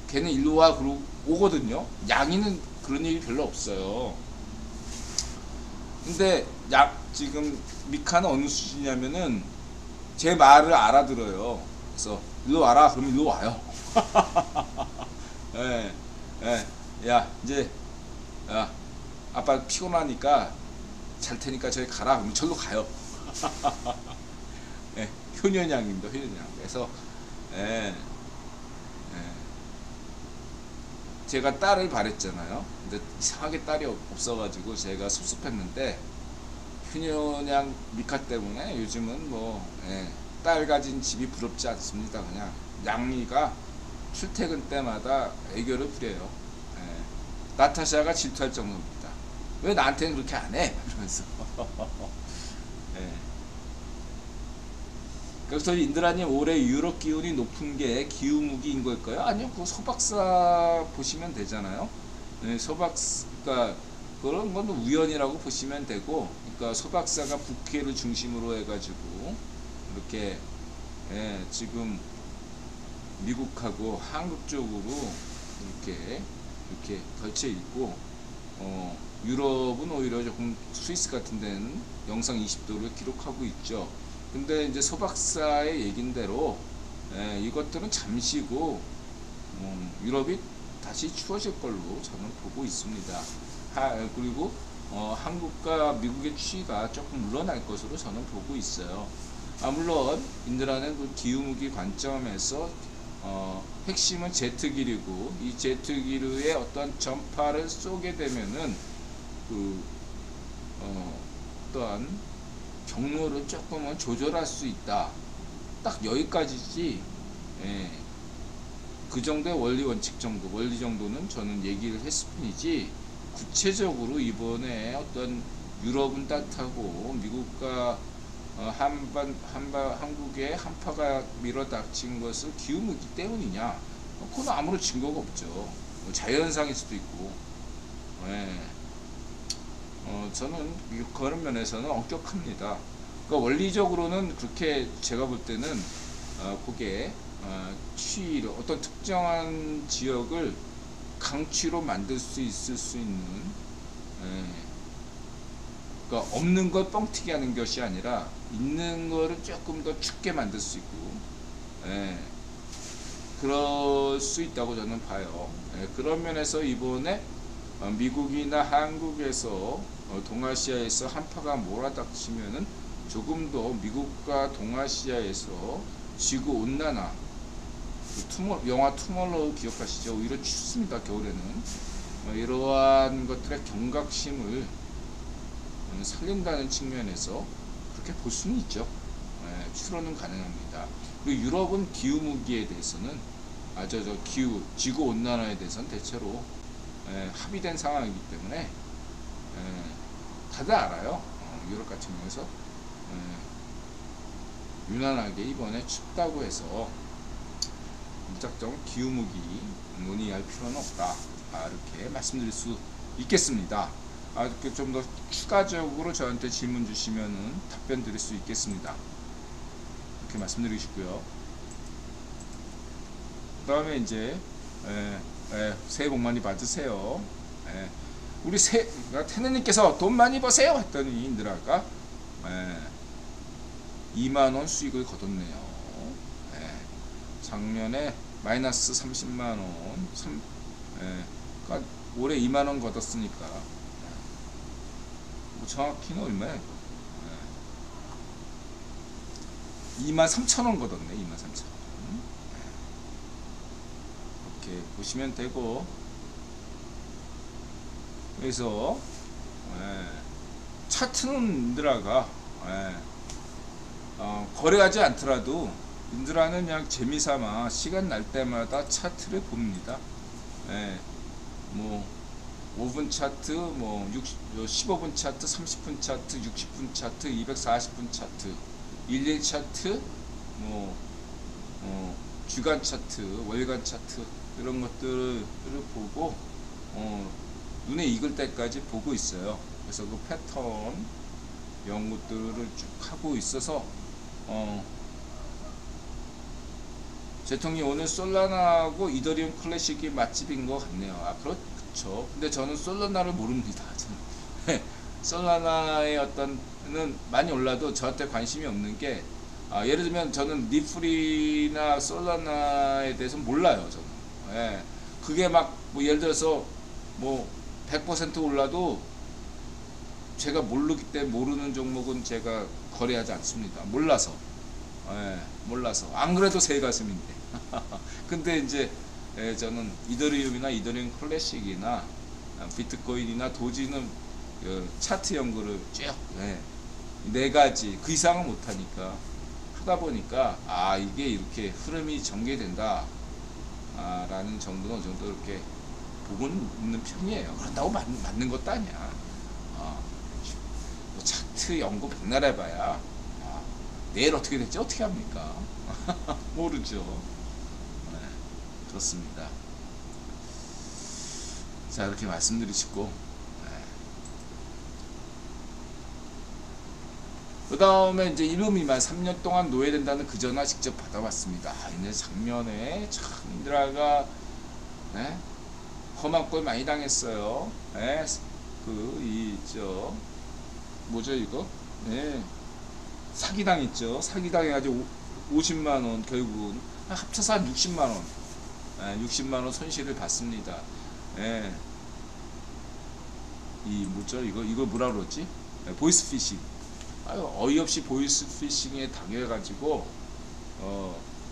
걔는 일로와 그러고 오거든요. 양이는 그런 일이 별로 없어요. 근데 지금 미카는 어느 수준이냐면은 제 말을 알아들어요. 그래서 일로 와라 그러면 일로 와요. 야 이제 아빠 피곤하니까 잘 테니까 저기 가라 그러면 절로 가요. 효녀냥입니다. 효녀냥. 그래서 제가 딸을 바랬잖아요. 근데 이상하게 딸이 없어가지고 제가 섭섭했는데 효녀냥 미카 때문에 요즘은 뭐 딸 가진 집이 부럽지 않습니다. 그냥 양이가 출퇴근 때마다 애교를 부려요. 나타샤가 질투할 정도입니다. 왜 나한테는 그렇게 안 해? 이러면서. 그래서 인드라님 올해 유럽 기온이 높은 게 기후무기인 걸까요? 아니요, 그 소박사 보시면 되잖아요. 소박사가 그런 건 우연이라고 보시면 되고, 그러니까 소박사가 북해를 중심으로 해가지고 이렇게 지금 미국하고 한국 쪽으로 이렇게 걸쳐 있고, 유럽은 오히려 조금 스위스 같은 데는 영상 20도를 기록하고 있죠. 근데 이제 소박사의 얘긴대로 이것들은 잠시고 유럽이 다시 추워질 걸로 저는 보고 있습니다. 그리고 한국과 미국의 추위가 조금 물러날 것으로 저는 보고 있어요. 물론 인드라는 그 기후무기 관점에서 핵심은 제트기류고, 이 제트기류의 어떤 전파를 쏘게 되면은 어떠한 경로를 조금은 조절할 수 있다. 딱 여기까지지. 예. 그 정도의 원리 원칙 정도, 원리 정도는 저는 얘기를 했을 뿐이지, 구체적으로 이번에 어떤 유럽은 따뜻하고 미국과 한국에 한파가 밀어닥친 것을 기후무기 때문이냐? 그건 아무런 증거가 없죠. 자연상일 수도 있고. 예. 저는 그런 면에서는 엄격합니다. 그러니까 원리적으로는 그렇게 제가 볼 때는 그게 취로 어떤 특정한 지역을 강취로 만들 수 있을 수 있는, 그러니까 없는 걸 뻥튀기 하는 것이 아니라 있는 거를 조금 더 춥게 만들 수 있고, 그럴 수 있다고 저는 봐요. 그런 면에서 이번에 미국이나 한국에서 동아시아에서 한파가 몰아닥치면은 조금 더 미국과 동아시아에서 지구 온난화, 영화 투몰로우 기억하시죠? 오히려 춥습니다, 겨울에는. 이러한 것들의 경각심을 살린다는 측면에서 그렇게 볼 수는 있죠. 추론은 가능합니다. 그리고 유럽은 기후 무기에 대해서는 지구 온난화에 대해서는 대체로 합의된 상황이기 때문에 다들 알아요. 유럽 같은 경우에서 유난하게 이번에 춥다고 해서 무작정 기후무기 논의할 필요는 없다. 이렇게 말씀드릴 수 있겠습니다. 이렇게 좀 더 추가적으로 저한테 질문 주시면은 답변 드릴 수 있겠습니다. 이렇게 말씀드리고 싶고요. 그 다음에 이제 새해 복 많이 받으세요. 우리 태느님께서 돈 많이 버세요 했더니 인드라가 2만원 수익을 거뒀네요. 작년에 마이너스 30만원, 그러니까 올해 2만원 거뒀으니까 정확히는 얼마야? 23,000원 거뒀네. 23,000원. 이렇게 보시면 되고, 그래서 차트는 인드라가 거래하지 않더라도 인드라는 그냥 재미삼아 시간 날 때마다 차트를 봅니다. 뭐 5분 차트, 뭐 15분 차트, 30분 차트, 60분 차트, 240분 차트, 1일 차트, 뭐 주간 차트, 월간 차트, 이런 것들을 보고 눈에 익을 때까지 보고 있어요. 그래서 그 패턴 연구들을 쭉 하고 있어서 제통이 오늘 솔라나하고 이더리움 클래식이 맛집인 것 같네요. 그렇죠. 근데 저는 솔라나를 모릅니다. 솔라나의 어떤는 많이 올라도 저한테 관심이 없는 게, 예를 들면 저는 리플이나 솔라나에 대해서 몰라요. 저는. 그게 막 뭐 예를 들어서 뭐 100% 올라도 제가 모르기 때문에 모르는 종목은 제가 거래하지 않습니다. 몰라서. 몰라서. 안 그래도 새 가슴인데. 근데 이제 저는 이더리움이나 이더리움 클래식이나 비트코인이나 도지는 차트 연구를 쭉 네 가지 그 이상은 못하니까 하다 보니까 이게 이렇게 흐름이 전개된다 라는 정도는 어느 정도 이렇게 보고는 있는 편이에요. 그렇다고 맞는 것도 아니야. 뭐 차트 연구 백날 해봐야 내일 어떻게 될지 어떻게 합니까? 모르죠. 그렇습니다. 자, 이렇게 말씀드리시고, 그 다음에 이제 이름이만 3년 동안 노예된다는 그 전화 직접 받아봤습니다. 이제 작년에 참 인드라가 험한 꼴 많이 당했어요. 뭐죠 이거? 사기당했죠. 사기당해가지고 50만원 결국은 합쳐서 한 60만원 60만원 손실을 받습니다. 뭐죠 이거 뭐라 그러지? 보이스피싱. 어이없이 보이스피싱에 당해가지고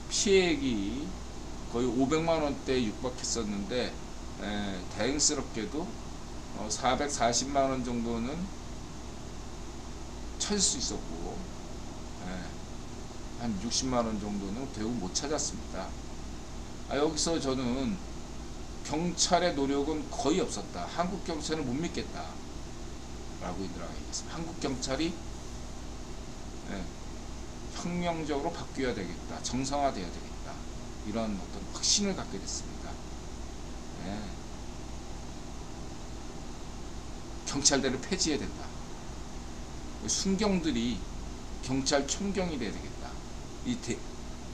피해액이 거의 500만 원대에 육박했었는데 다행스럽게도 440만 원 정도는 찾을 수 있었고 한 60만 원 정도는 결국 못 찾았습니다. 여기서 저는 경찰의 노력은 거의 없었다. 한국 경찰은 못 믿겠다 라고 얘기했습니다. 한국 경찰이 혁명적으로 바뀌어야 되겠다, 정상화되어야 되겠다, 이런 어떤 확신을 갖게 됐습니다. 경찰대를 폐지해야 된다. 순경들이 경찰 총경이 돼야 되겠다.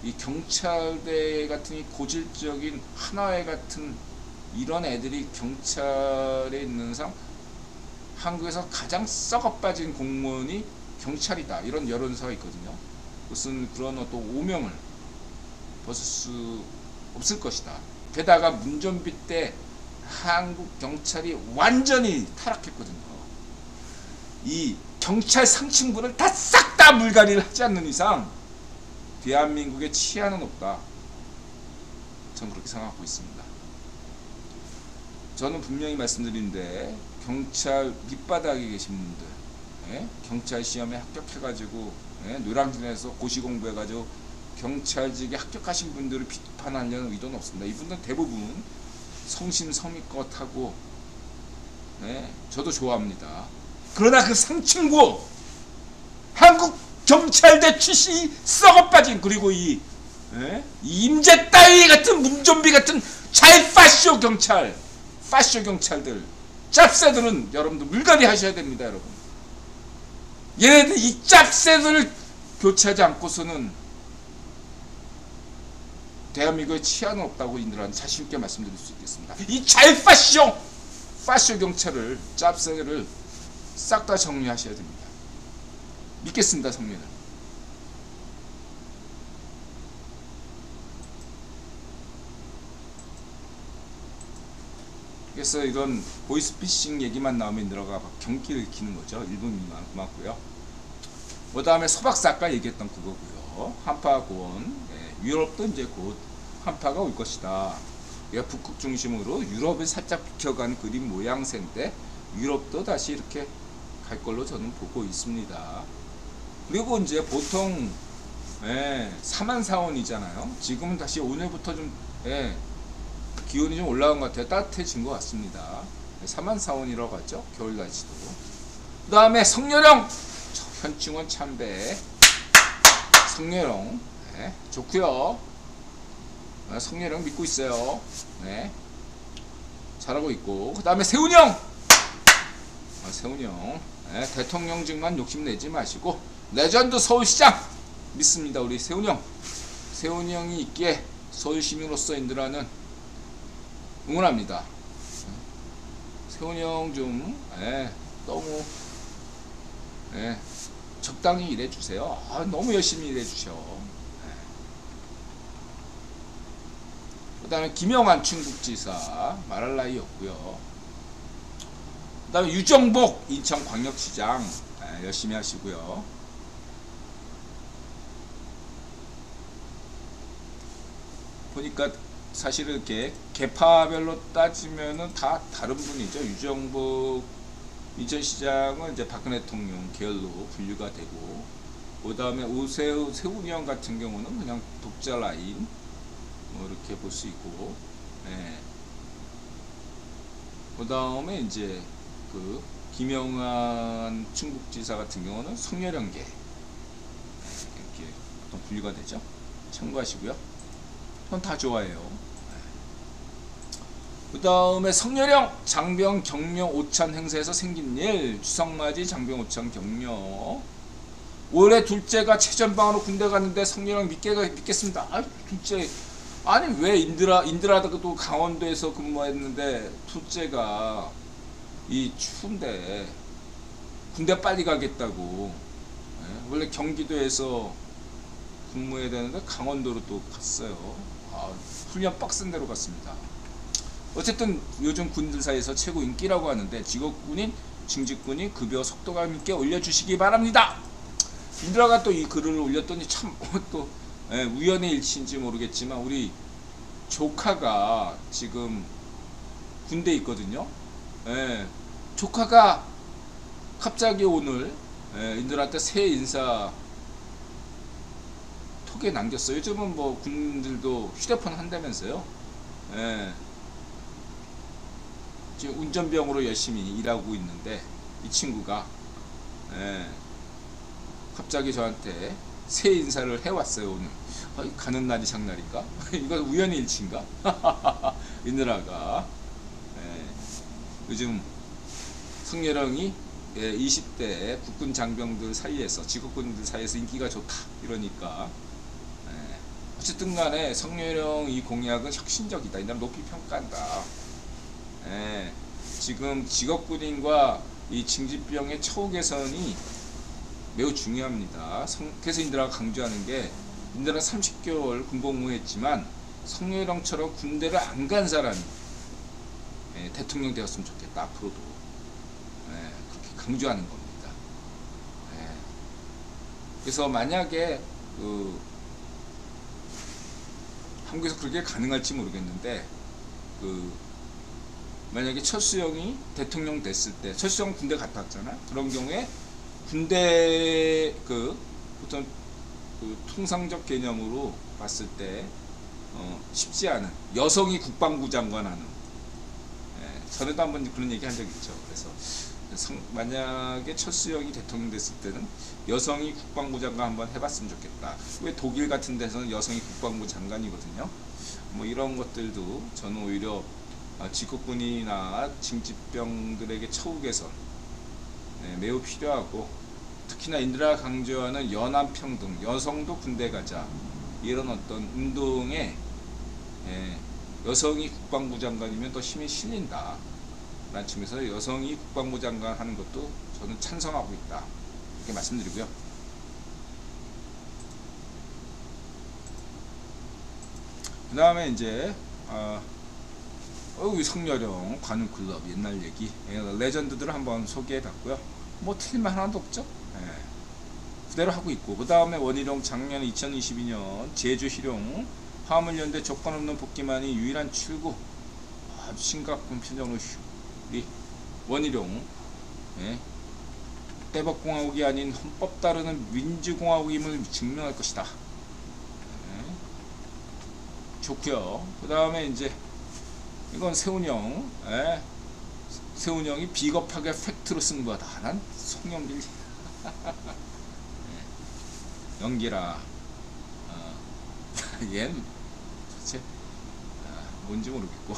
이 경찰대 같은 이 고질적인 하나회 같은 이런 애들이 경찰에 있는 상 한국에서 가장 썩어빠진 공무원이 경찰이다, 이런 여론사가 있거든요. 무슨 그런 어떤 오명을 벗을 수 없을 것이다. 게다가 문전비 때 한국 경찰이 완전히 타락했거든요. 이 경찰 상층부를 다 싹 다 물갈이를 하지 않는 이상 대한민국의 치안은 없다. 저는 그렇게 생각하고 있습니다. 저는 분명히 말씀드리는데 경찰 밑바닥에 계신 분들, 경찰 시험에 합격해가지고 노량진에서 고시 공부해가지고 경찰직에 합격하신 분들을 비판하려는 의도는 없습니다. 이분들은 대부분 성심성의껏하고 저도 좋아합니다. 그러나 그 상층부 한국 경찰대 출신이 썩어빠진, 그리고 이 임제 따위 같은 문좀비 같은 잘파쇼 경찰, 파쇼 경찰들, 짭새들은 여러분들 물갈이 하셔야 됩니다. 여러분, 얘네들 이 짭새들을 교체하지 않고서는 대한민국에 치안은 없다고 인들한 자신있게 말씀드릴 수 있겠습니다. 이 잘파쇼 파쇼 경찰을, 짭새들을 싹 다 정리하셔야 됩니다. 믿겠습니다, 성민은. 그래서 이런 보이스피싱 얘기만 나오면 들어가 경기를 익히는 거죠. 1분 미만 고맙고요. 그 다음에 서박사 아까 얘기했던 그거고요. 한파고원, 유럽도 이제 곧 한파가 올 것이다. 북극 중심으로 유럽을 살짝 비켜간 그림 모양새인데 유럽도 다시 이렇게 갈 걸로 저는 보고 있습니다. 그리고 이제 보통 4만 4원이잖아요. 지금은 다시 오늘부터 좀 기온이 좀 올라간 것 같아요. 따뜻해진 것 같습니다. 4만 4원이라고 하죠. 겨울 날씨도. 그 다음에 성렬형, 현충원 참배, 성렬형 좋고요. 성렬형 믿고 있어요. 잘하고 있고. 그 다음에 세훈형, 세훈형 대통령직만 욕심내지 마시고 레전드 서울시장 믿습니다. 우리 세훈형, 세훈형이 있기에 서울시민으로서 인들하는 응원합니다. 세훈형 좀 너무 적당히 일해주세요. 너무 열심히 일해주셔. 그 다음에 김영환 충북지사 말할 나위 없고요. 그 다음에 유정복 인천광역시장 열심히 하시고요. 보니까 사실은 이렇게 계파별로 따지면은 다 다른 분이죠. 유정복 인천시장은 이제 박근혜 대통령 계열로 분류가 되고, 그 다음에 오세훈 세훈형 같은 경우는 그냥 독자 라인 뭐 이렇게 볼 수 있고, 그 다음에 이제 그 김영환 충북지사 같은 경우는 성렬형계 이렇게 보통 분류가 되죠. 참고하시고요. 전 다 좋아해요. 그 다음에 성렬형 장병 격려 오찬 행사에서 생긴 일, 추석맞이 장병 오찬 격려. 올해 둘째가 최전방으로 군대 갔는데 성렬형 믿겠습니다. 둘째, 아니 왜 인드라도 강원도에서 근무했는데 둘째가 이 추운데 군대 빨리 가겠다고, 원래 경기도에서 근무해야 되는데 강원도로 또 갔어요. 훈련 빡센 데로 갔습니다. 어쨌든 요즘 군들 사이에서 최고 인기라고 하는데 직업군인, 징집군인 급여 속도감 있게 올려주시기 바랍니다. 인드라가 또 이 글을 올렸더니 참 또 우연의 일치인지 모르겠지만 우리 조카가 지금 군대에 있거든요. 예, 조카가 갑자기 오늘 인들한테 새 인사 톡에 남겼어요. 요즘은 뭐 군인들도 휴대폰 한다면서요. 예, 지금 운전병으로 열심히 일하고 있는데 이 친구가 갑자기 저한테 새 인사를 해왔어요. 오늘 가는 날이 장날인가? 이거 우연히 일치인가? 이누라가 요즘 성렬형이 20대 국군 장병들 사이에서 직업군들 사이에서 인기가 좋다 이러니까 어쨌든 간에 성렬형 이 공약은 혁신적이다. 이 나라 높이 평가한다. 지금 직업군인과 이 징집병의 처우 개선이 매우 중요합니다. 그래서 인들아가 강조하는 게 인들아 30개월 군복무했지만 성렬형처럼 군대를 안 간 사람이 대통령 되었으면 좋겠다. 앞으로도 그렇게 강조하는 겁니다. 그래서 만약에 한국에서 그렇게 가능할지 모르겠는데 만약에 철수형이 대통령 됐을 때 철수형 군대 갔다 왔잖아. 그런 경우에 군대 어떤 통상적 개념으로 봤을 때 쉽지 않은 여성이 국방부 장관 하는 전에도 한번 그런 얘기 한 적 있죠. 그래서 만약에 철수형이 대통령 됐을 때는 여성이 국방부 장관 한번 해봤으면 좋겠다. 왜 독일 같은 데서는 여성이 국방부 장관이거든요. 뭐 이런 것들도 저는 오히려 직업군이나 징집병들에게 처우 개선 매우 필요하고, 특히나 인드라가 강조하는 연합평등, 여성도 군대 가자 이런 어떤 운동에 여성이 국방부 장관이면 더 힘이 실린다 라는 측면에서 여성이 국방부 장관 하는 것도 저는 찬성하고 있다 이렇게 말씀드리고요. 그 다음에 이제 우리 성렬형 관우클럽 옛날 얘기 레전드들을 한번 소개해 봤고요. 뭐 틀릴만 하나도 없죠. 그대로 하고 있고, 그 다음에 원희룡 작년 2022년 제주희룡 화물연대 조건 없는 복귀만이 유일한 출구. 아주 심각한 표정으로 우리 원희룡 대법공화국이 아닌 헌법 따르는 민주공화국임을 증명할 것이다. 좋고요. 그 다음에 이제 이건 세훈형, 세훈형이 비겁하게 팩트로 승부하다. 난 송영길 연기라 얘는 도대체 뭔지 모르겠고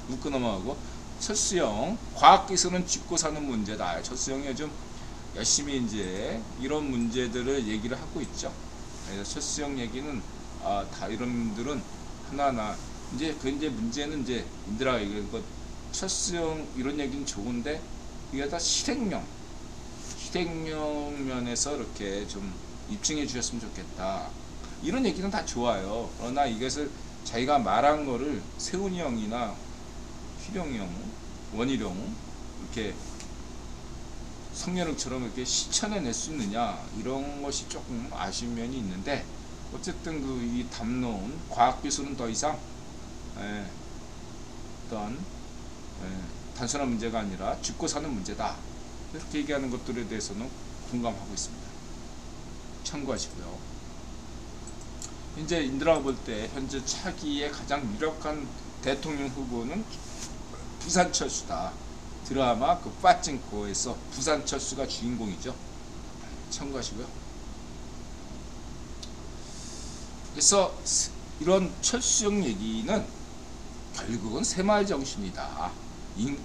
웃고 넘어가고, 철수형 과학기술은 짚고 사는 문제다. 철수형이 요즘 열심히 이제 이런 문제들을 얘기를 하고 있죠. 그래서 철수형 얘기는 다 이런 분들은 하나하나 이제 문제는 이제 인들아가 얘기한 것, 철수형 이런 얘기는 좋은데 이게 다 실행력 면에서 이렇게 좀 입증해 주셨으면 좋겠다. 이런 얘기는 다 좋아요. 그러나 이것을 자기가 말한 거를 세훈이 형이나 희룡이 형, 원희룡 이렇게 성렬형처럼 이렇게 실천해낼 수 있느냐, 이런 것이 조금 아쉬운 면이 있는데, 어쨌든 이 담론 과학기술은 더 이상 어떤 단순한 문제가 아니라 죽고 사는 문제다 이렇게 얘기하는 것들에 대해서는 공감하고 있습니다. 참고하시고요. 이제 인드라가 볼 때 현재 차기의 가장 유력한 대통령 후보는 부산철수다. 드라마 빠찡코에서 부산철수가 주인공이죠. 참고하시고요. 그래서 이런 철수형 얘기는 결국은 새마을 정신이다.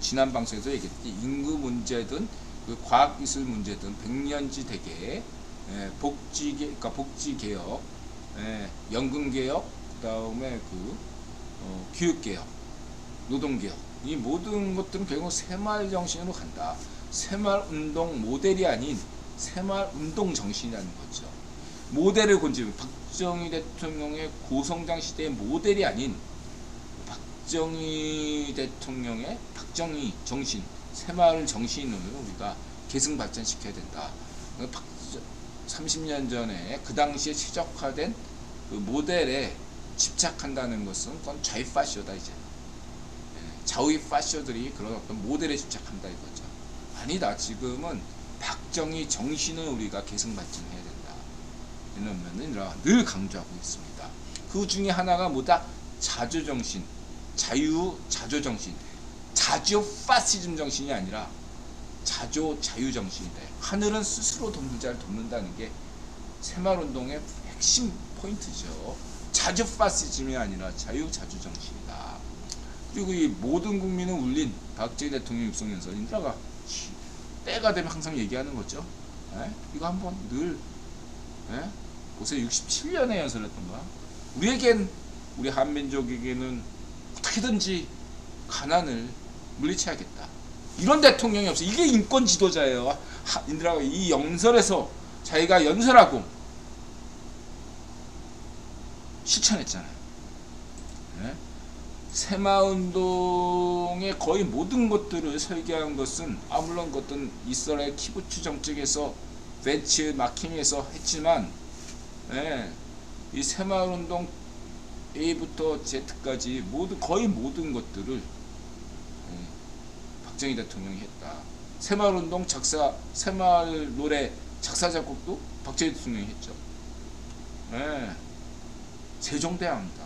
지난 방송에서 얘기했듯이 인구 문제든 과학기술 문제든 백년지 대계, 복지개혁, 연금개혁, 그 다음에 교육개혁, 노동개혁, 이 모든 것들은 결국 새마을 정신으로 간다. 새마을운동 모델이 아닌 새마을운동 정신이라는 거죠. 모델을 건지면 박정희 대통령의 고성장 시대의 모델이 아닌 박정희 대통령의 박정희 정신, 새마을 정신을 우리가 계승 발전시켜야 된다. 30년 전에 그 당시에 최적화된 모델의 집착한다는 것은 그건 좌익 파쇼다 이제. 좌익 파쇼들이 그런 어떤 모델에 집착한다 이거죠. 아니다. 지금은 박정희 정신을 우리가 계승 발전해야 된다. 이런 면은 늘 강조하고 있습니다. 그 중에 하나가 뭐다? 자조정신, 자유자조정신, 자주파시즘 정신이 아니라 자유정신이다. 하늘은 스스로 돕는 자를 돕는다는 게 새마을운동의 핵심 포인트죠. 자주파시즘이 아니라 자유자조정신이다. 그리고 이 모든 국민을 울린 박정희 대통령 육성연설 인드라가 때가 되면 항상 얘기하는 거죠. 이거 한번 늘 보세요. 67년에 연설했던가. 우리 한민족에게는 어떻게든지 가난을 물리쳐야겠다. 이런 대통령이 없어. 이게 인권 지도자예요. 인드라가 이 연설에서 자기가 연설하고 실천했잖아요. 새마을운동의 거의 모든 것들을 설계한 것은 물론 어떤 이스라엘 키부츠 정책에서 벤츠 마킹에서 했지만 이 새마을운동 A부터 Z까지 거의 모든 것들을 박정희 대통령이 했다. 새마을운동 새마을 노래 작사 작곡도 박정희 대통령이 했죠. 세종대왕이다.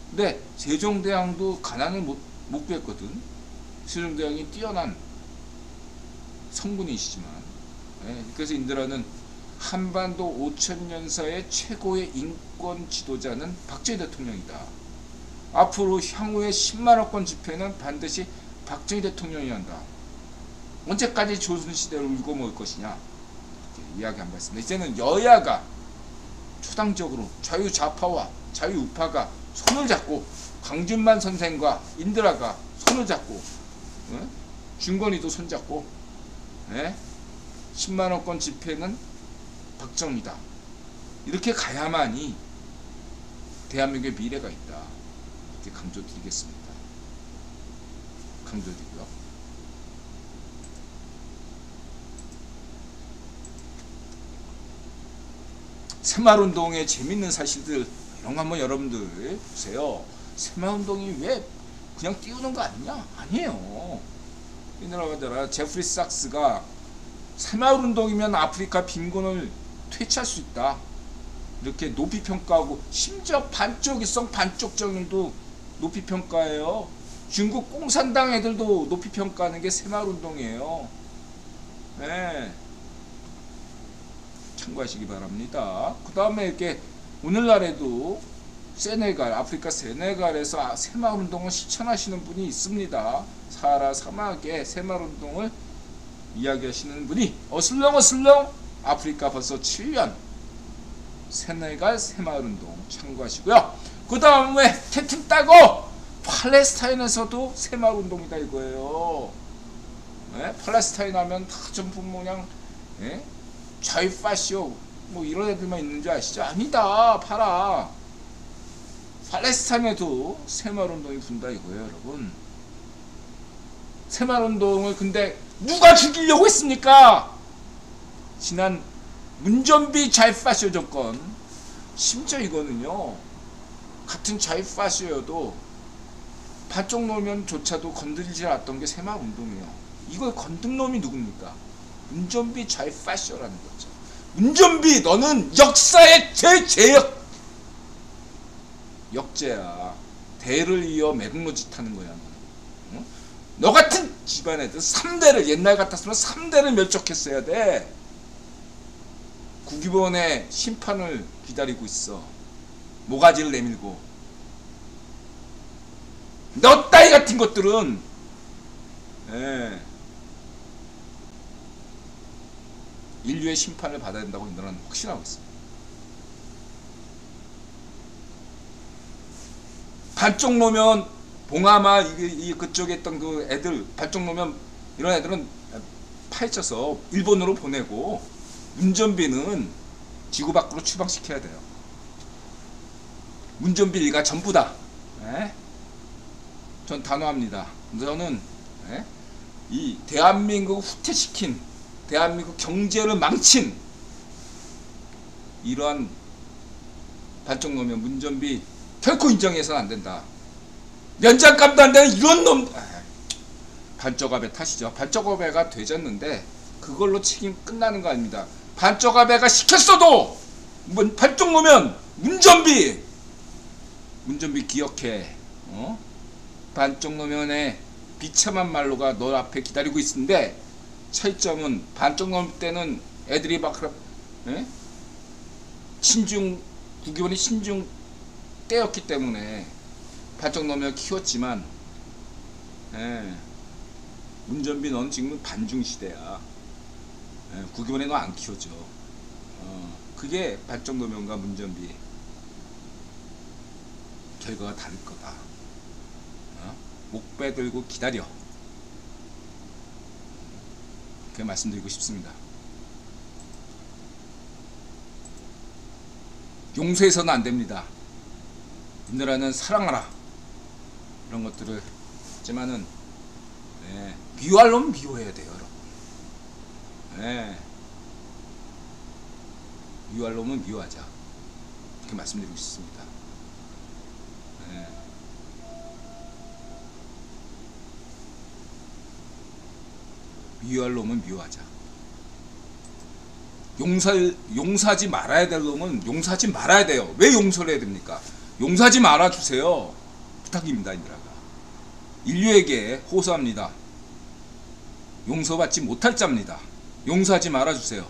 근데 세종대왕도 가난을 못 구했거든. 세종대왕이 뛰어난 성군이시지만 그래서 인드라는 한반도 5000년사의 최고의 인권 지도자는 박정희 대통령이다. 앞으로 향후의 10만원권 집회는 반드시 박정희 대통령이 한다. 언제까지 조선시대를 울고 먹을 것이냐 이야기 한 바 있습니다. 이제는 여야가 초당적으로 자유좌파와 자유우파가 손을 잡고 강준만 선생과 인드라가 손을 잡고 준건이도 손잡고 10만원권 집회는 박정희다. 이렇게 가야만이 대한민국의 미래가 있다. 이렇게 강조드리겠습니다. 강조드리고요. 새마을운동의 재밌는 사실들 이런 거 한번 여러분들 보세요. 새마을운동이 왜 그냥 띄우는 거 아니냐? 아니에요. 이나라가 제프리 삭스가 새마을운동이면 아프리카 빈곤을 퇴치할 수 있다. 이렇게 높이 평가하고 심지어 반쪽일성 반쪽정일도 높이 평가해요. 중국 공산당 애들도 높이 평가하는 게 새마을운동이에요. 참고하시기 바랍니다. 그 다음에 이렇게 오늘날에도 세네갈, 아프리카 세네갈에서 새마을운동을 실천하시는 분이 있습니다. 사하라 사막에 새마을운동을 이야기하시는 분이 어슬렁 아프리카 벌써 7년 세네갈 새마을운동 참고하시고요. 그 다음에 캡틴 따고 팔레스타인에서도 새마을운동이다 이거예요. 팔레스타인 하면 다 전부 그냥 좌익파쇼 이런 애들만 있는 줄 아시죠? 아니다. 팔레스타인에도 새마을운동이 분다 이거예요 여러분. 새마을운동을 근데 누가 죽이려고 했습니까? 지난 문전비 좌익파쇼 정권. 심지어 이거는요 같은 좌익파쇼여도 반쪽 놈면조차도 건드리지 않았던 게 새마을운동이에요. 이걸 건든 놈이 누굽니까? 문전비 좌익파쇼라는 거죠. 문전비 너는 역사의 역죄야. 대를 이어 매국노짓하는 거야. 응? 너 같은 집안 애들 3대를 옛날 같았으면 3대를 멸족했어야 돼. 국유본의 심판을 기다리고 있어. 모가지를 내밀고. 너 따위 같은 것들은 인류의 심판을 받아야 된다고 너는 확신하고 있어. 반쪽 놓으면 봉하마 그쪽에 있던 그 애들 반쪽 놓으면 이런 애들은 파헤쳐서 일본으로 보내고 문전비는 지구 밖으로 추방시켜야 돼요. 문전비 일가 전부다. 전 단호합니다. 저는 이 대한민국 후퇴시킨 대한민국 경제를 망친 이러한 반쪽 놓으면 문전비 결코 인정해서는 안 된다. 면장감도 안 되는 이런 놈. 반쪽아배 탓이죠. 반쪽아배가 되졌는데 그걸로 책임 끝나는 거 아닙니다. 반쪽아배가 시켰어도 반쪽 놓으면 문전비 기억해. 반쪽 노면에 비참한 말로가 너 앞에 기다리고 있는데 차이점은 반쪽 넘을 때는 애들이 막 신중 국기본이 신중 때였기 때문에 반쪽 넘을 키웠지만 문전비 넌 지금 반중 시대야. 국기본에 너 안 키워줘. 그게 반쪽 노면과 문전비 결과가 다를 거다. 목배 들고 기다려. 그렇게 말씀드리고 싶습니다. 용서해서는 안 됩니다. 인도라는 사랑하라 이런 것들을 했지만은 미워할 놈은 미워해야 돼요, 여러분. 미워할 놈은 미워하자. 이렇게 말씀드리고 싶습니다. 미워할 놈은 미워하자. 용서하지 말아야 될 놈은 용서하지 말아야 돼요. 왜 용서를 해야 됩니까? 용서하지 말아주세요. 부탁입니다, 인들아가. 인류에게 호소합니다. 용서받지 못할 자입니다. 용서하지 말아주세요.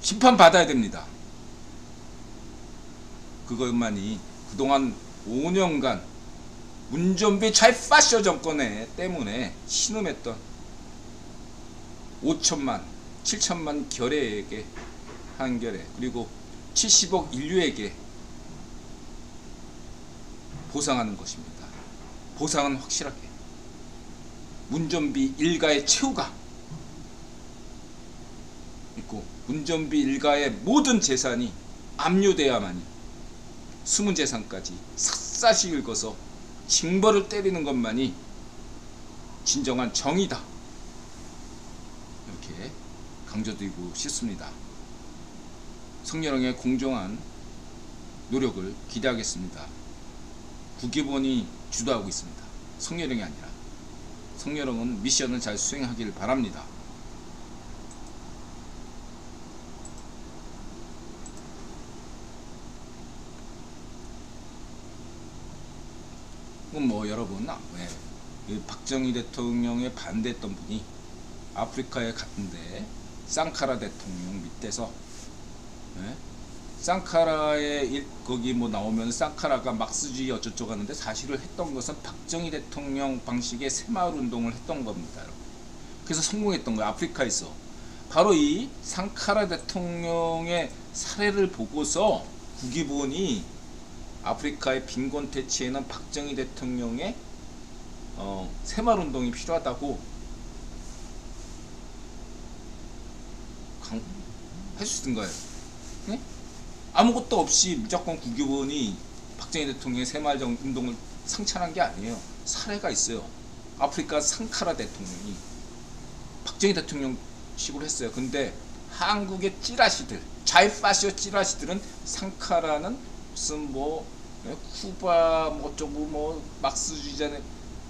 심판받아야 됩니다. 그것만이 그동안 5년간 문전비 차이파쇼 정권에 때문에 신음했던 5천만, 7천만 결의에게 한결에 그리고 70억 인류에게 보상하는 것입니다. 보상은 확실하게 문전비 일가의 최후가 있고 문전비 일가의 모든 재산이 압류돼야만이 숨은 재산까지 샅샅이 긁어서 징벌을 때리는 것만이 진정한 정의다. 이렇게 강조드리고 싶습니다. 성렬형의 공정한 노력을 기대하겠습니다. 국기본이 주도하고 있습니다. 성렬형이 아니라. 성렬형은 미션을 잘 수행하길 바랍니다. 뭐 여러분, 박정희 대통령에 반대했던 분이 아프리카에 갔는데 쌍카라 대통령 밑에서 쌍카라에 거기 뭐 나오면 쌍카라가 막스주의 어쩌고 하는데 사실을 했던 것은 박정희 대통령 방식의 새마을 운동을 했던 겁니다. 그래서 성공했던 거예요. 아프리카에서. 바로 이 쌍카라 대통령의 사례를 보고서 국기본이 아프리카의 빈곤 퇴치에는 박정희 대통령의 새마을 운동이 필요하다고 할 수 있는 거예요. 네? 아무것도 없이 무조건 국기본이 박정희 대통령의 새마을 운동을 상찬한 게 아니에요. 사례가 있어요. 아프리카 쌍카라 대통령이 박정희 대통령식으로 했어요. 근데 한국의 찌라시들, 자이파시오 찌라시들은 쌍카라는 무슨 뭐 쿠바 뭐 어쩌고 뭐 막스주의자는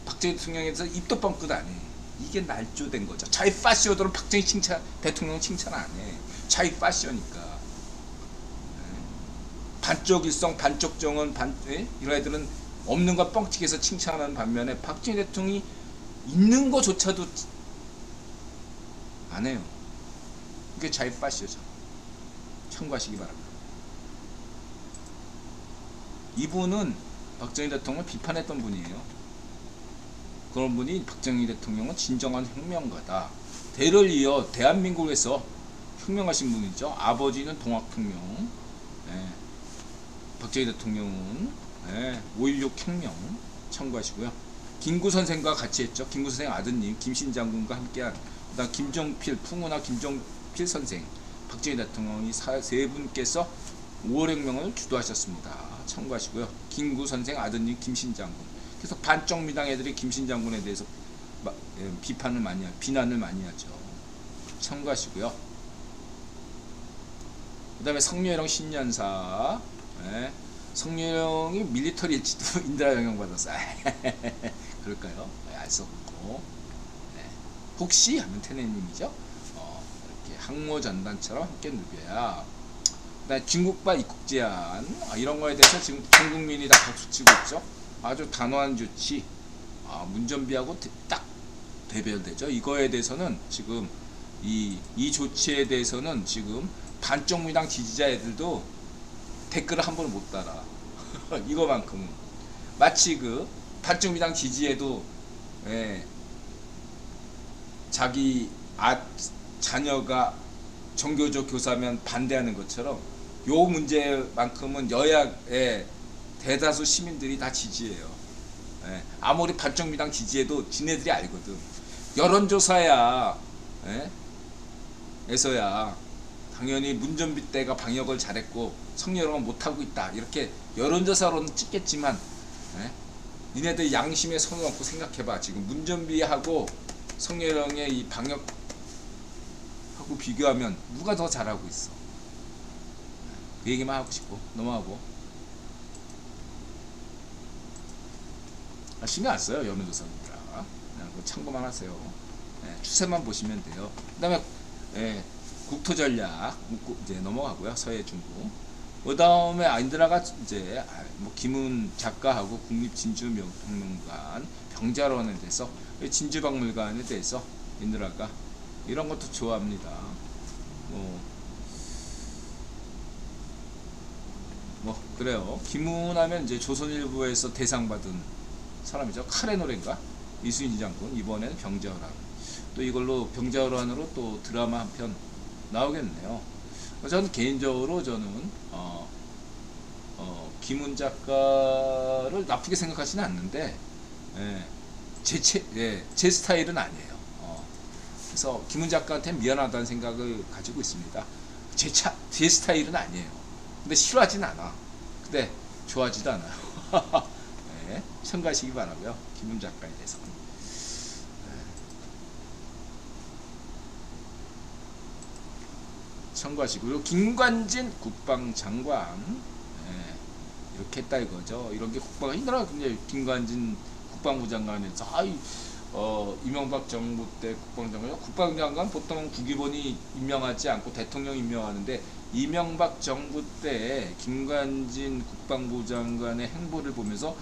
박정희 대통령에 대해서 입도 뻥끗 안 해. 이게 날조된 거죠. 자이파시오들은 박정희 대통령 칭찬 안 해. 자이파시오니까. 반쪽 일성, 반쪽 정은, 이런 애들은 없는 거 뻥튀기해서 칭찬하는 반면에 박정희 대통령이 있는 거조차도 안 해요. 그게 자이파시오죠. 참고하시기 바랍니다. 이분은 박정희 대통령을 비판했던 분이에요. 그런 분이 박정희 대통령은 진정한 혁명가다. 대를 이어 대한민국에서 혁명하신 분이죠. 아버지는 동학혁명, 박정희 대통령은 5.16 혁명 참고하시고요. 김구 선생과 같이 했죠. 김구 선생 아드님 김신 장군과 함께한 그다음 김종필, 풍운하 김종필 선생, 박정희 대통령이 세 분께서 5.16혁명을 주도하셨습니다. 참고하시고요. 김구 선생 아드님 김신 장군. 그래서 반쪽 미당 애들이 김신 장군에 대해서 비난을 많이 하죠. 참고하시고요. 그 다음에 성렬형 신년사, 성렬형이 밀리터리일지도 인드라 영향받아서 그럴까요? 알 수 없고. 네. 혹시 하면 테네님이죠. 이렇게 항모 전단처럼 함께 누벼야. 중국발 입국 제한 이런 거에 대해서 지금 전 국민이 다 박수치고 있죠. 아주 단호한 조치. 문전비하고 딱 대별되죠. 이거에 대해서는 지금 이 조치에 대해서는 지금 반쪽미당 지지자 애들도 댓글을 한 번 못 달아. 이거만큼은 마치 그 반쪽미당 지지에도 자기 자녀가 정교조 교사면 반대하는 것처럼 요 문제만큼은 여야의 대다수 시민들이 다 지지해요. 아무리 반쪽미당 지지해도 지네들이 알거든. 여론조사야 에서야 당연히 문전비 때가 방역을 잘했고 성렬형은 못하고 있다 이렇게 여론조사로는 찍겠지만 니네들 양심에 손을 얹고 생각해봐. 지금 문전비하고 성렬형의 이 방역하고 비교하면 누가 더 잘하고 있어. 그 얘기만 하고 싶고 넘어가고. 신경 안 써요 여론조사입니다. 그냥 참고만 하세요. 추세만 보시면 돼요. 그 다음에 국토전략 이제 넘어가고요. 서해 중국. 그 다음에 인드라가 이제 뭐 김훈 작가하고 국립진주박물관 병자론에 대해서 진주박물관에 대해서 인드라가 이런 것도 좋아합니다. 뭐 그래요. 김훈하면 이제 조선일보에서 대상 받은 사람이죠. 칼의 노래인가? 이순신 장군. 이번에는 병자호란. 또 이걸로 병자호란으로 또 드라마 한 편 나오겠네요. 저는 개인적으로 김훈 작가를 나쁘게 생각하지는 않는데 제 스타일은 아니에요. 그래서 김훈 작가한테 미안하다는 생각을 가지고 있습니다. 제 스타일은 아니에요. 근데 싫어하진 않아. 근데 좋아하지도 않아요. 참가하시기 바라고요. 김훈 작가에 대해서는. 참고하시고. 그리고 김관진 국방장관 이렇게 했다 이거죠. 이런 게 국방이 힘들어요. 근데 김관진 국방부 장관에서 이명박 정부 때 국방장관 보통 국위원이 임명하지 않고 대통령 임명하는데 이명박 정부 때 김관진 국방부 장관의 행보를 보면서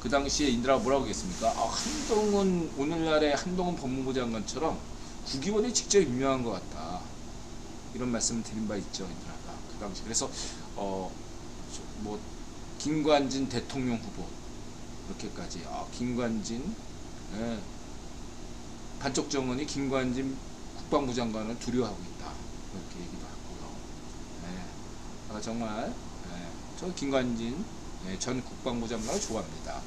그 당시에 인드라가 뭐라고 하겠습니까? 한동훈 오늘날의 한동훈 법무부 장관처럼 국위원이 직접 임명한 것 같다. 이런 말씀을 드린 바 있죠. 인드라가 그 당시. 그래서 뭐 김관진 대통령 후보 이렇게까지 김관진 반쪽 정원이 김관진 국방부 장관을 두려워하고 있다. 이렇게 얘기도 하고요. 정말 저 김관진 전 국방부 장관을 좋아합니다.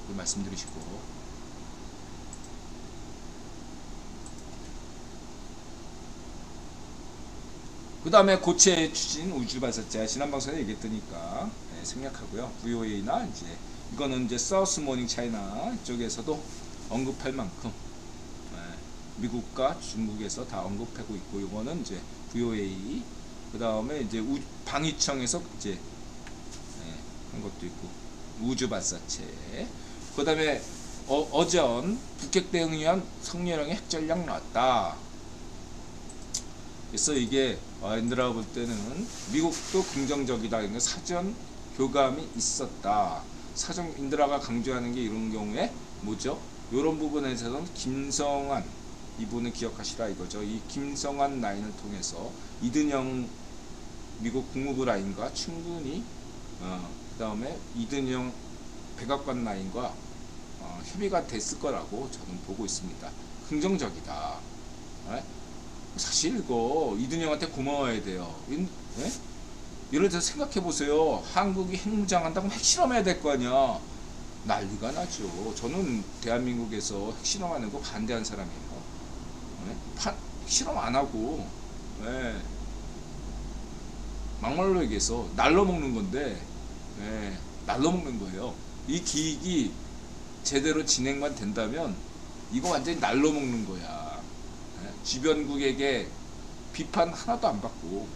그 말씀드리시고. 그 다음에 고체 추진 우주발사체 지난 방송에 얘기했더니까 생략하고요. VOA나 이제 이거는 이제 사우스 모닝 차이나 쪽에서도 언급할 만큼 미국과 중국에서 다 언급하고 있고, 이거는 이제 VOA 그 다음에 이제 방위청에서 이제 한 것도 있고 우주발사체. 그 다음에 어전 북핵 대응을 위한 성렬형의 핵전략 나왔다. 그래서 이게 인드라가 볼 때는 미국도 긍정적이다. 그러니까 사전 교감이 있었다. 사전 인드라가 강조하는 게 이런 경우에 뭐죠? 이런 부분에서는 김성환 이분은 기억하시라 이거죠. 이 김성환 라인을 통해서 이든영 미국 국무부 라인과 충분히 그 다음에 이든영 백악관 라인과 협의가 됐을 거라고 저는 보고 있습니다. 긍정적이다. 사실 이거 이든영한테 고마워야 돼요. 예를 들어서 생각해 보세요. 한국이 핵무장한다고 핵실험해야 될 거 아니야. 난리가 나죠. 저는 대한민국에서 핵실험하는 거 반대한 사람이에요. 핵실험 안 하고 막말로 얘기해서 날로 먹는 건데 날로 먹는 거예요. 이 기획이 제대로 진행만 된다면 이거 완전히 날로 먹는 거야. 주변국에게 비판 하나도 안 받고